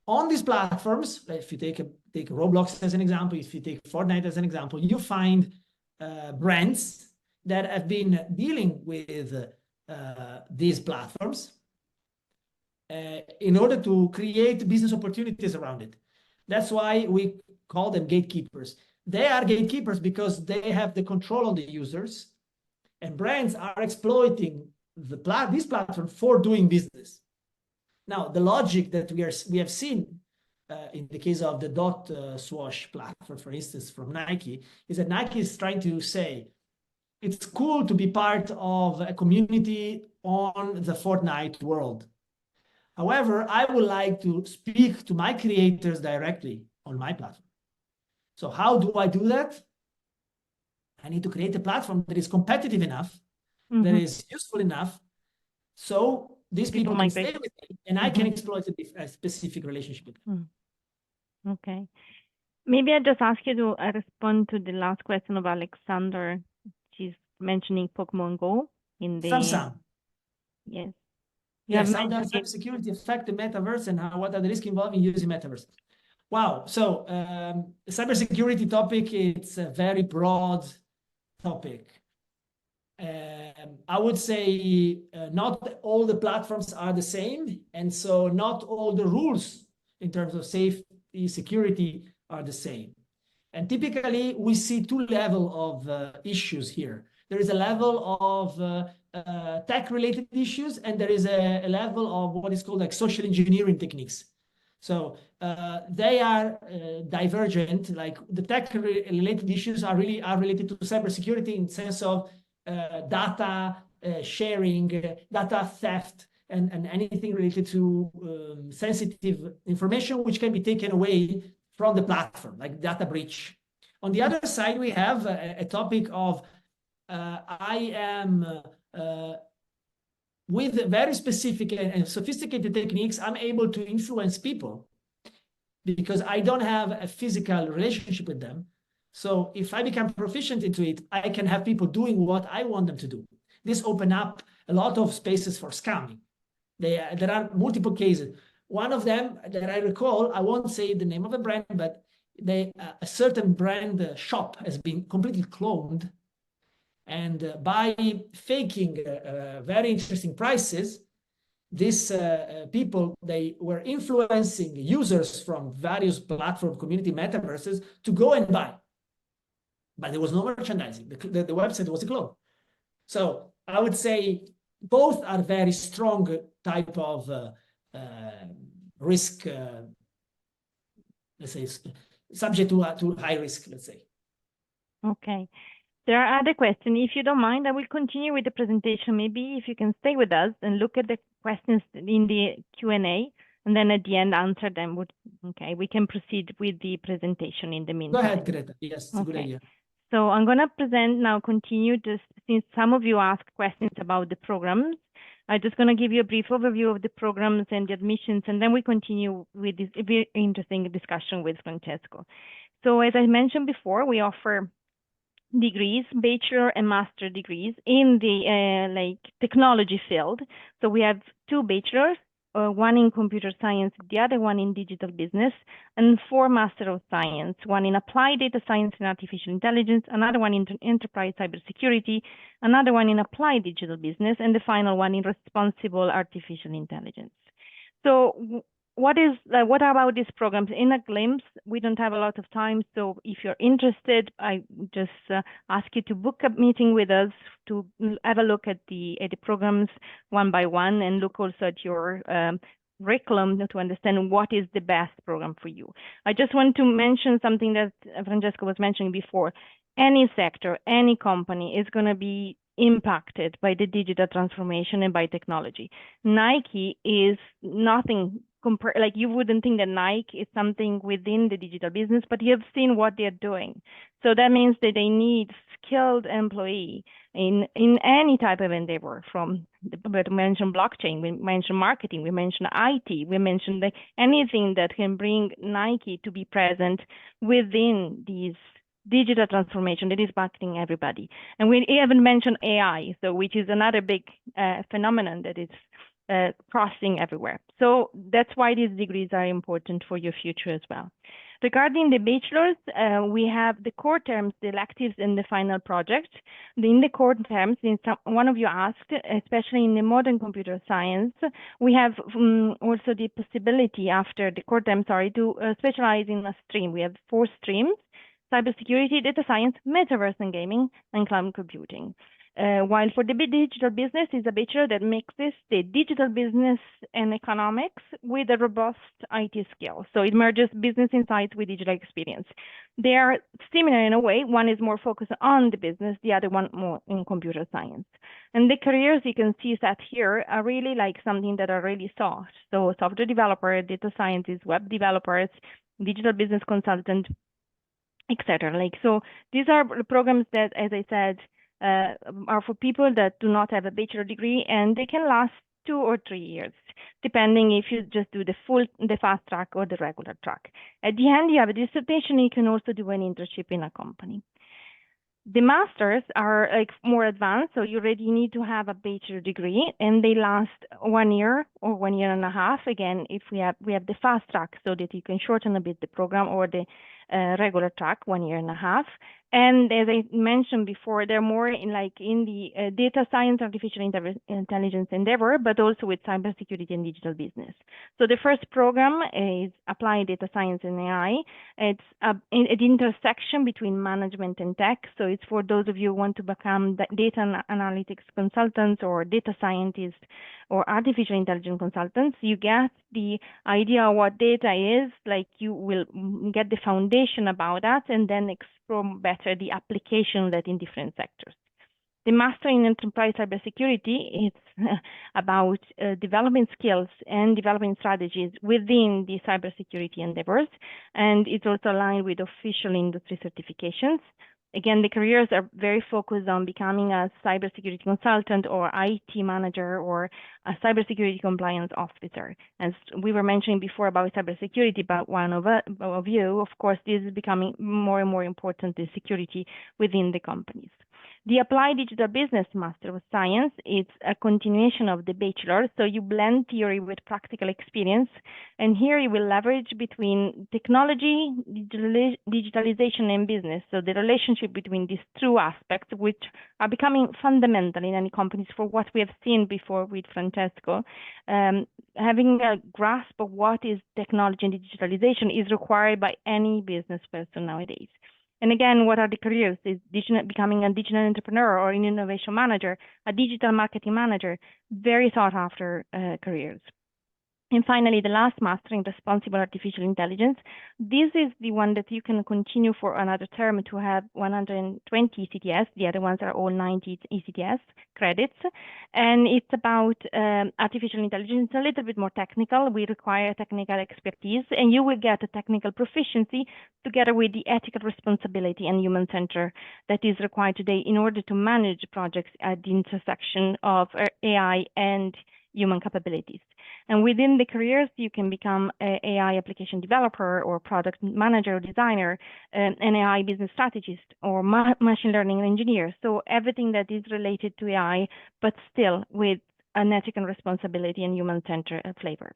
On these platforms, if you take Roblox as an example, if you take Fortnite as an example, you find brands that have been dealing with these platforms in order to create business opportunities around it. That's why we call them gatekeepers. They are gatekeepers because they have the control on the users, and brands are exploiting this platform for doing business. Now, the logic that we have seen in the case of the dot swash platform, for instance, from Nike, is that Nike is trying to say it's cool to be part of a community on the Fortnite world. However, I would like to speak to my creators directly on my platform. So how do I do that? I need to create a platform that is competitive enough, that is useful enough, so these people can stay with me, and I can exploit a specific relationship with them. Okay. Maybe I just ask you to respond to the last question of Alexander. She's mentioning Pokemon Go. in the Some. Yes. Yes, how does cybersecurity affect the metaverse and what are the risks involved in using metaverse? Wow, so cybersecurity topic, it's a very broad topic. I would say not all the platforms are the same, and so not all the rules in terms of safety, security are the same. And typically, we see two levels of issues here. There is a level of tech-related issues, and there is a level of what is called like social engineering techniques. So they are divergent. Like the tech-related issues are related to cybersecurity in the sense of data sharing, data theft, and anything related to sensitive information which can be taken away from the platform, like data breach. On the other side, we have a topic of I am with very specific and sophisticated techniques, I'm able to influence people because I don't have a physical relationship with them. So if I become proficient into it, I can have people doing what I want them to do. This opens up a lot of spaces for scamming. There are multiple cases. One of them that I recall, I won't say the name of the brand, but a certain brand shop has been completely cloned. And by faking very interesting prices, these people, they were influencing users from various platform community metaverses to go and buy. But there was no merchandising. The website was a clone. So I would say both are very strong type of risk, let's say, subject to high risk, let's say. Okay. There are other questions. If you don't mind, I will continue with the presentation. Maybe if you can stay with us and look at the questions in the Q&A, and then at the end answer them. Okay, we can proceed with the presentation in the meantime. Go ahead, Greta. Yes, it's a good idea. So I'm going to present now, continue just since some of you asked questions about the programs. I'm just going to give you a brief overview of the programs and the admissions, and then we continue with this very interesting discussion with Francesco. So as I mentioned before, we offer degrees, bachelor and master degrees in the technology field. So we have two bachelors, one in computer science, the other one in digital business, and 4 master of science, one in applied data science and artificial intelligence, another one in enterprise cybersecurity, another one in applied digital business, and the final one in responsible artificial intelligence. So what about these programs? In a glimpse, we don't have a lot of time, so if you're interested, I just ask you to book a meeting with us to have a look at the programs one by one and look also at your curriculum to understand what is the best program for you. I just want to mention something that Francesco was mentioning before. Any sector, any company is going to be impacted by the digital transformation and by technology. Nike is nothing compared, like you wouldn't think that Nike is something within the digital business, but you have seen what they're doing. So that means that they need skilled employee in any type of endeavor, from, we mentioned blockchain, we mentioned marketing, we mentioned IT, we mentioned anything that can bring Nike to be present within these digital transformation that is impacting everybody. And we haven't mentioned AI, so which is another big phenomenon that is crossing everywhere. So that's why these degrees are important for your future as well. Regarding the bachelors, we have the core terms, the electives, and the final project. In the core terms, since one of you asked, especially in the modern computer science, we have also the possibility after the core terms, to specialize in a stream. We have 4 streams: cybersecurity, data science, metaverse and gaming, and cloud computing. While for the digital business is a bachelor that mixes the digital business and economics with a robust IT skill. So it merges business insights with digital experience. They are similar in a way. One is more focused on the business, the other one more in computer science. And the careers you can see set here are really like something that are really sought. So software developer, data scientists, web developers, digital business consultant, etc. So these are programs that, as I said, are for people that do not have a bachelor degree, and they can last 2 or 3 years, depending if you just do the fast track or the regular track. At the end, you have a dissertation. You can also do an internship in a company. The masters are like more advanced, so you already need to have a bachelor degree, and they last 1 year or 1 year and a half. Again, if we have the fast track, so that you can shorten a bit the program, or the regular track, 1 year and a half. And as I mentioned before, they're more in the data science, artificial intelligence endeavor, but also with cybersecurity and digital business. So the first program is Applied Data Science and AI. It's at the intersection between management and tech. So it's for those of you who want to become data analytics consultants, or data scientists, or artificial intelligence consultants. You get the idea of what data is, like you will get the foundation about that, and then explore better the application of that in different sectors. The Master in Enterprise Cybersecurity, it's about developing skills and developing strategies within the cybersecurity endeavors, and it's also aligned with official industry certifications. Again, the careers are very focused on becoming a cybersecurity consultant, or IT manager, or a cybersecurity compliance officer. As we were mentioning before about cybersecurity, but one of you, of course, this is becoming more and more important, the security within the companies. The Applied Digital Business Master of Science, it's a continuation of the bachelor, so you blend theory with practical experience, and here you will leverage between technology, digitalization, and business, so the relationship between these two aspects, which are becoming fundamental in any companies, for what we have seen before with Francesco. Having a grasp of what is technology and digitalization is required by any business person nowadays. And again, what are the careers? Is becoming a digital entrepreneur, or an innovation manager, a digital marketing manager, very sought after careers. And finally, the last master in responsible artificial intelligence. This is the one that you can continue for another term to have 120 ECTS. The other ones are all 90 ECTS credits. And it's about artificial intelligence, a little bit more technical. We require technical expertise, and you will get a technical proficiency together with the ethical responsibility and human center that is required today in order to manage projects at the intersection of AI and human capabilities. And within the careers, you can become an AI application developer, or product manager or designer, an AI business strategist, or machine learning engineer. So everything that is related to AI, but still with an ethical responsibility and human-centered flavor.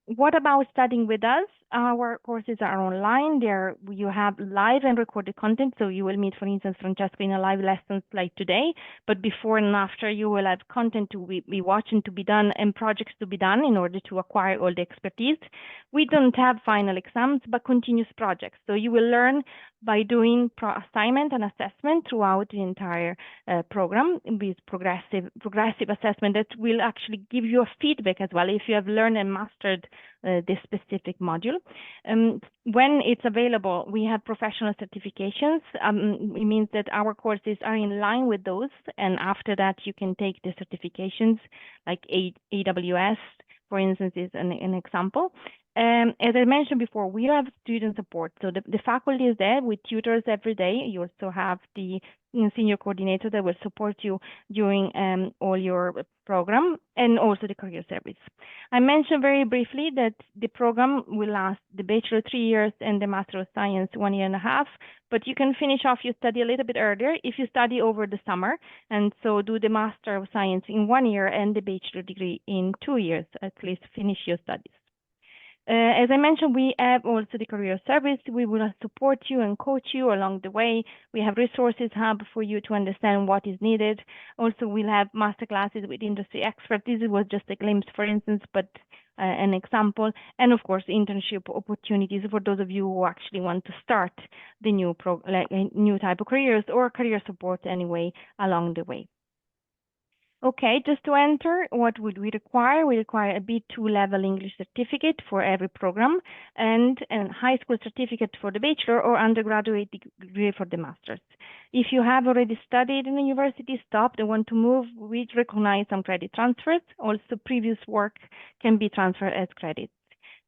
What about studying with us? Our courses are online. You have live and recorded content. So you will meet, for instance, Francesco in a live lesson like today, but before and after you will have content to be watched and to be done, and projects to be done in order to acquire all the expertise. We don't have final exams, but continuous projects. So you will learn by doing assignment and assessment throughout the entire program, with progressive assessment that will actually give you a feedback as well if you have learned and mastered this specific module. When it's available, we have professional certifications. It means that our courses are in line with those, and after that you can take the certifications, like AWS, for instance, is an example. As I mentioned before, we have student support. So the faculty is there with tutors every day. You also have the senior coordinator that will support you during all your program, and also the career service. I mentioned very briefly that the program will last the bachelor 3 years and the Master of Science 1 year and a half, but you can finish off your study a little bit earlier if you study over the summer, and so do the Master of Science in 1 year and the bachelor degree in 2 years, at least finish your studies. As I mentioned, we have also the career service. We will support you and coach you along the way. We have resources hub for you to understand what is needed. Also, we'll have master classes with industry experts. This was just a glimpse, for instance, but an example. And of course, internship opportunities for those of you who actually want to start the new type of careers, or career support anyway along the way. Okay, just to enter, what would we require? We require a B2 level English certificate for every program, and a high school certificate for the bachelor, or undergraduate degree for the master's. If you have already studied in the university, stopped, and want to move, we recognize some credit transfers. Also, previous work can be transferred as credits.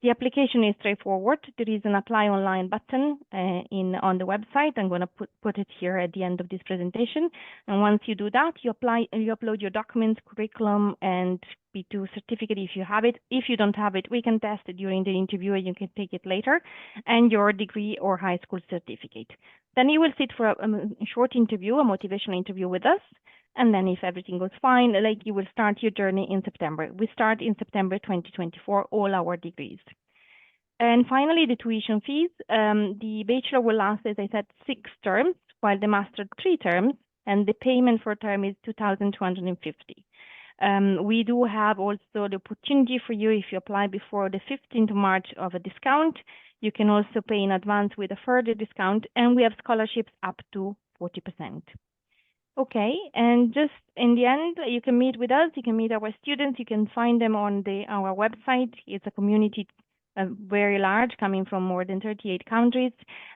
The application is straightforward. There is an apply online button on the website. I'm going to put it here at the end of this presentation. And once you do that, you upload your documents, curriculum, and B2 certificate if you have it. If you don't have it, we can test it during the interview and you can take it later, and your degree or high school certificate. Then you will sit for a short interview, a motivational interview with us. And then if everything goes fine, like, you will start your journey in September. We start in September 2024, all our degrees. And finally, the tuition fees. The bachelor will last, as I said, 6 terms, while the master 3 terms, and the payment for a term is 2,250. We do have also the opportunity for you, if you apply before the 15th of March, of a discount. You can also pay in advance with a further discount, and we have scholarships up to 40%. Okay, and just in the end, you can meet with us, you can meet our students, you can find them on our website. It's a community very large, coming from more than 38 countries,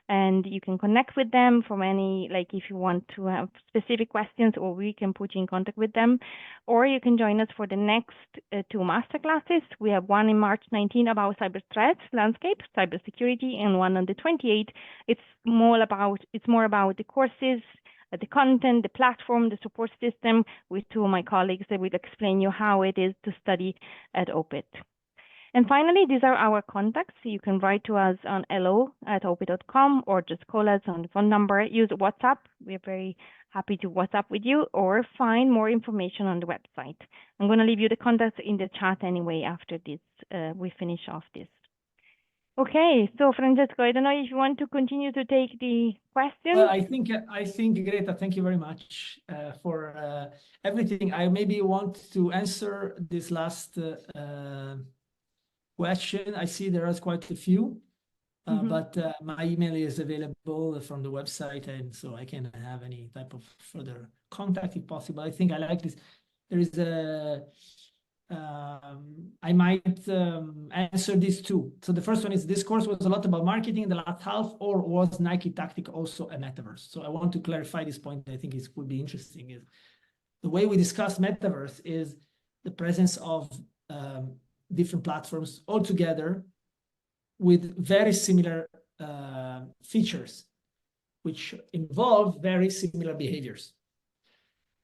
and you can connect with them from any, like, if you want to have specific questions, or we can put you in contact with them, or you can join us for the next 2 masterclasses. We have one in March 19 about cyber threats landscape, cybersecurity, and one on the 28th. It's more about the courses, the content, the platform, the support system, with 2 of my colleagues that will explain you how it is to study at OPIT. And finally, these are our contacts. You can write to us on hello@opit.com, or just call us on the phone number. Use WhatsApp. We're very happy to WhatsApp with you, or find more information on the website. I'm going to leave you the contacts in the chat anyway after this, we finish off this. Okay, so Francesco, I don't know if you want to continue to take the questions. Well, I think Greta, thank you very much for everything. I maybe want to answer this last question. I see there is quite a few, but my email is available from the website, and so I can have any type of further contact if possible. I think I like this. There is a I might answer these 2. So the first one is, this course was a lot about marketing in the last half, or was Nike Tactic also a metaverse? So I want to clarify this point. I think it would be interesting. Is the way we discuss metaverse is the presence of different platforms all together with very similar features, which involve very similar behaviors.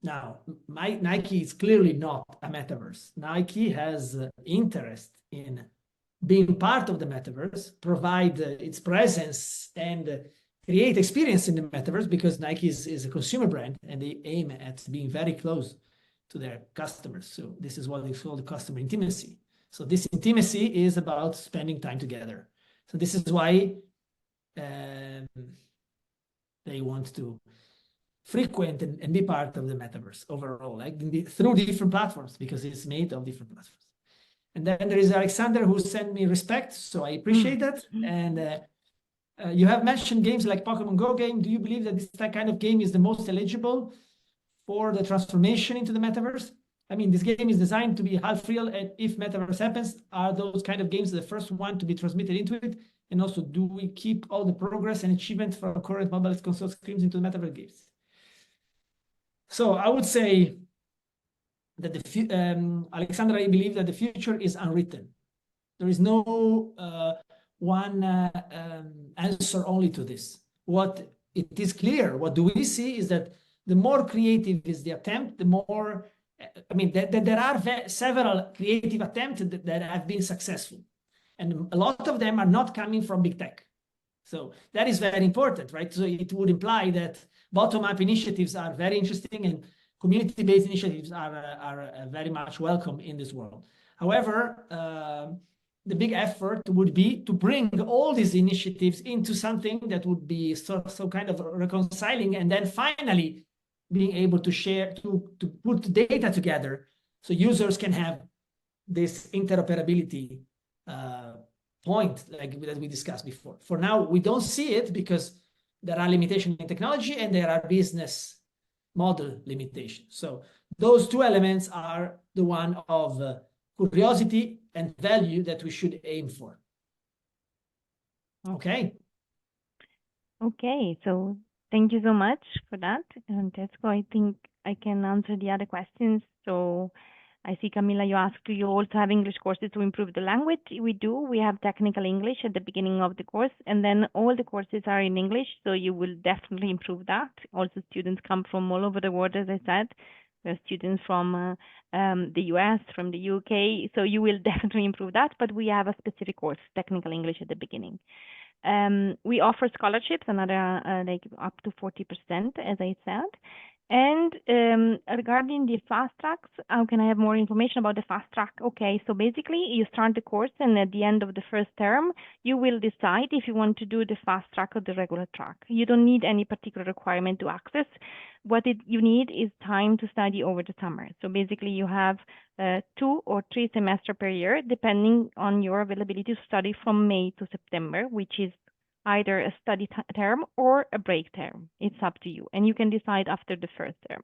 Now, Nike is clearly not a metaverse. Nike has interest in being part of the metaverse, provide its presence, and create experience in the metaverse, because Nike is a consumer brand, and they aim at being very close to their customers. So this is what they call the customer intimacy. So this intimacy is about spending time together. So this is why they want to frequent and be part of the metaverse overall, like through different platforms, because it's made of different platforms. And then there is Alexander, who sent me respect, so I appreciate that. And you have mentioned games like Pokemon Go game. Do you believe that this kind of game is the most eligible for the transformation into the metaverse? I mean, this game is designed to be half real, and if metaverse happens, are those kind of games the first one to be transmitted into it? And also, do we keep all the progress and achievement from current mobile console screens into the metaverse games? So I would say that Alexander, I believe that the future is unwritten. There is no one answer only to this. What it is clear, what do we see is that the more creative is the attempt, the more, I mean, there are several creative attempts that have been successful. And a lot of them are not coming from big tech. So that is very important, right? So it would imply that bottom-up initiatives are very interesting, and community-based initiatives are very much welcome in this world. However, the big effort would be to bring all these initiatives into something that would be so kind of reconciling, and then finally being able to share, to put data together so users can have this interoperability point like that we discussed before. For now, we don't see it because there are limitations in technology and there are business model limitations. So those 2 elements are the one of curiosity and value that we should aim for. Okay. Okay, so thank you so much for that, Francesco. I think I can answer the other questions. So I see, Camilla, you asked, do you also have English courses to improve the language? We do. We have technical English at the beginning of the course, and then all the courses are in English, so you will definitely improve that. Also, students come from all over the world, as I said. There are students from the US, from the UK, so you will definitely improve that, but we have a specific course, technical English, at the beginning. We offer scholarships, another like up to 40%, as I said. And regarding the fast tracks, how can I have more information about the fast track? Okay, so basically you start the course, and at the end of the first term, you will decide if you want to do the fast track or the regular track. You don't need any particular requirement to access. What you need is time to study over the summer. So basically you have 2 or 3 semesters per year, depending on your availability to study from May to September, which is either a study term or a break term. It's up to you, and you can decide after the first term.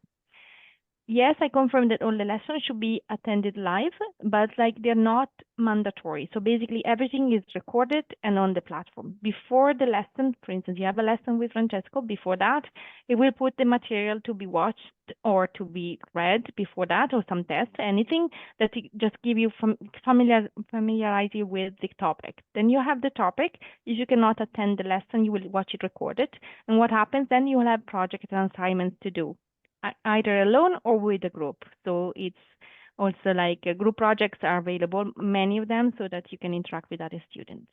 Yes, I confirm that all the lessons should be attended live, but like they're not mandatory. So basically everything is recorded and on the platform. Before the lesson, for instance, you have a lesson with Francesco, before that, it will put the material to be watched or to be read before that, or some tests, anything that just give you familiarize you with the topic. Then you have the topic. If you cannot attend the lesson, you will watch it recorded. And what happens then, you will have projects and assignments to do, either alone or with a group. So it's also like group projects are available, many of them, so that you can interact with other students.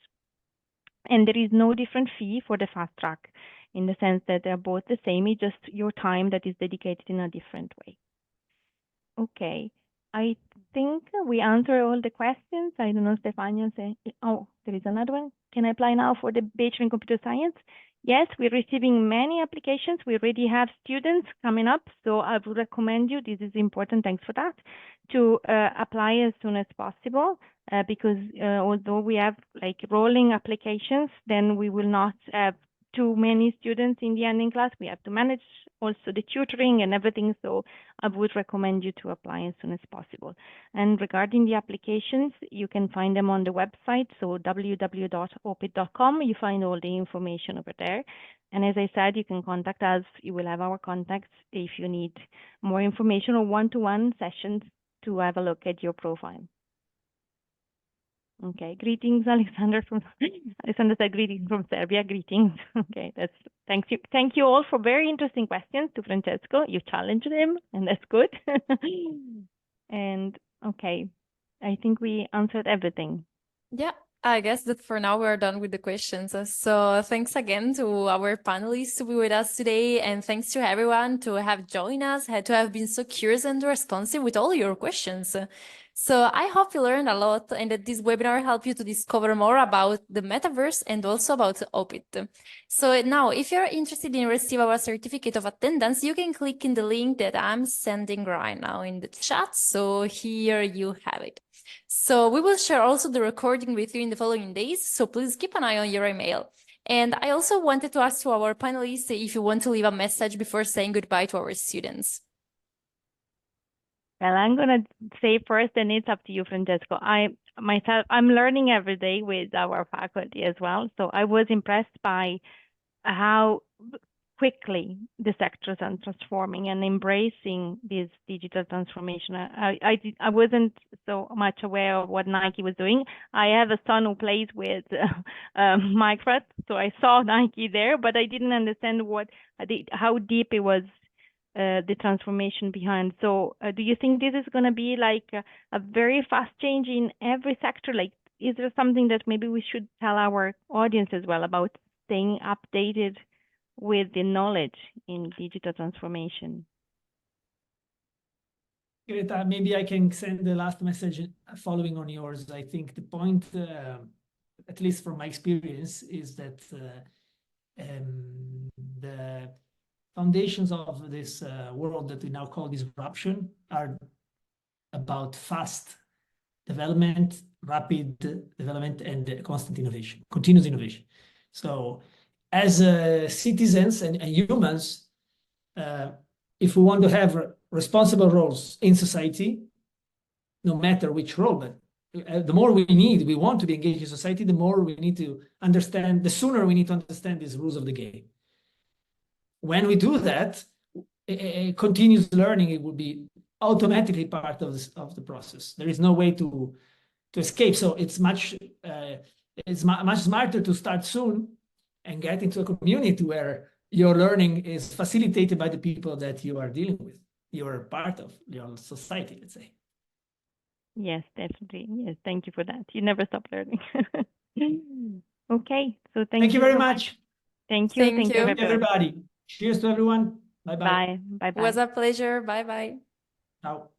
And there is no different fee for the fast track, in the sense that they're both the same. It's just your time that is dedicated in a different way. Okay, I think we answer all the questions. I don't know, Stefania, say, oh, there is another one. Can I apply now for the Bachelor in Computer Science? Yes, we're receiving many applications. We already have students coming up, so I would recommend you, this is important, thanks for that, to apply as soon as possible, because although we have like rolling applications, then we will not have too many students in the ending class. We have to manage also the tutoring and everything, so I would recommend you to apply as soon as possible. And regarding the applications, you can find them on the website, so www.opit.com. You find all the information over there. And as I said, you can contact us. You will have our contacts if you need more information or one-to-one sessions to have a look at your profile. Okay, greetings, Alexander Alexander said greetings from Serbia. Greetings. Okay, thank you all for very interesting questions to Francesco. You challenged him, and that's good. And okay, I think we answered everything. Yeah, I guess that for now we're done with the questions. So thanks again to our panelists to be with us today, and thanks to everyone to have joined us, to have been so curious and responsive with all your questions. So I hope you learned a lot and that this webinar helped you to discover more about the metaverse and also about OPIT. So now, if you're interested in receiving our certificate of attendance, you can click in the link that I'm sending right now in the chat. So here you have it. So we will share also the recording with you in the following days. So please keep an eye on your email. And I also wanted to ask to our panelists if you want to leave a message before saying goodbye to our students. Well, I'm gonna say first, and it's up to you, Francesco. I'm learning every day with our faculty as well. So I was impressed by how quickly the sectors are transforming and embracing this digital transformation. I wasn't so much aware of what Nike was doing. I have a son who plays with Minecraft, so I saw Nike there, but I didn't understand how deep it was. The transformation behind. So do you think this is going to be like a very fast change in every sector? Like, is there something that maybe we should tell our audience as well about staying updated with the knowledge in digital transformation? Greta, maybe I can send the last message following on yours. I think the point, at least from my experience, is that the foundations of this world that we now call disruption are about fast development, rapid development, and constant innovation, continuous innovation. So as citizens and humans, if we want to have responsible roles in society, no matter which role, but the more we want to be engaged in society, the more we need to understand, the sooner we need to understand these rules of the game. When we do that, continuous learning, it will be automatically part of the process. There is no way to escape. So it's much smarter to start soon and get into a community where your learning is facilitated by the people that you are dealing with. You're part of your society, let's say. Yes, definitely. Yes, thank you for that. You never stop learning. Okay, so Thank you very so much. Thank you. Thank Thank you, you. Thank you, everyone. everybody. Cheers to everyone. Bye-bye. Bye. Bye. It was Bye. a pleasure. Bye bye. Ciao.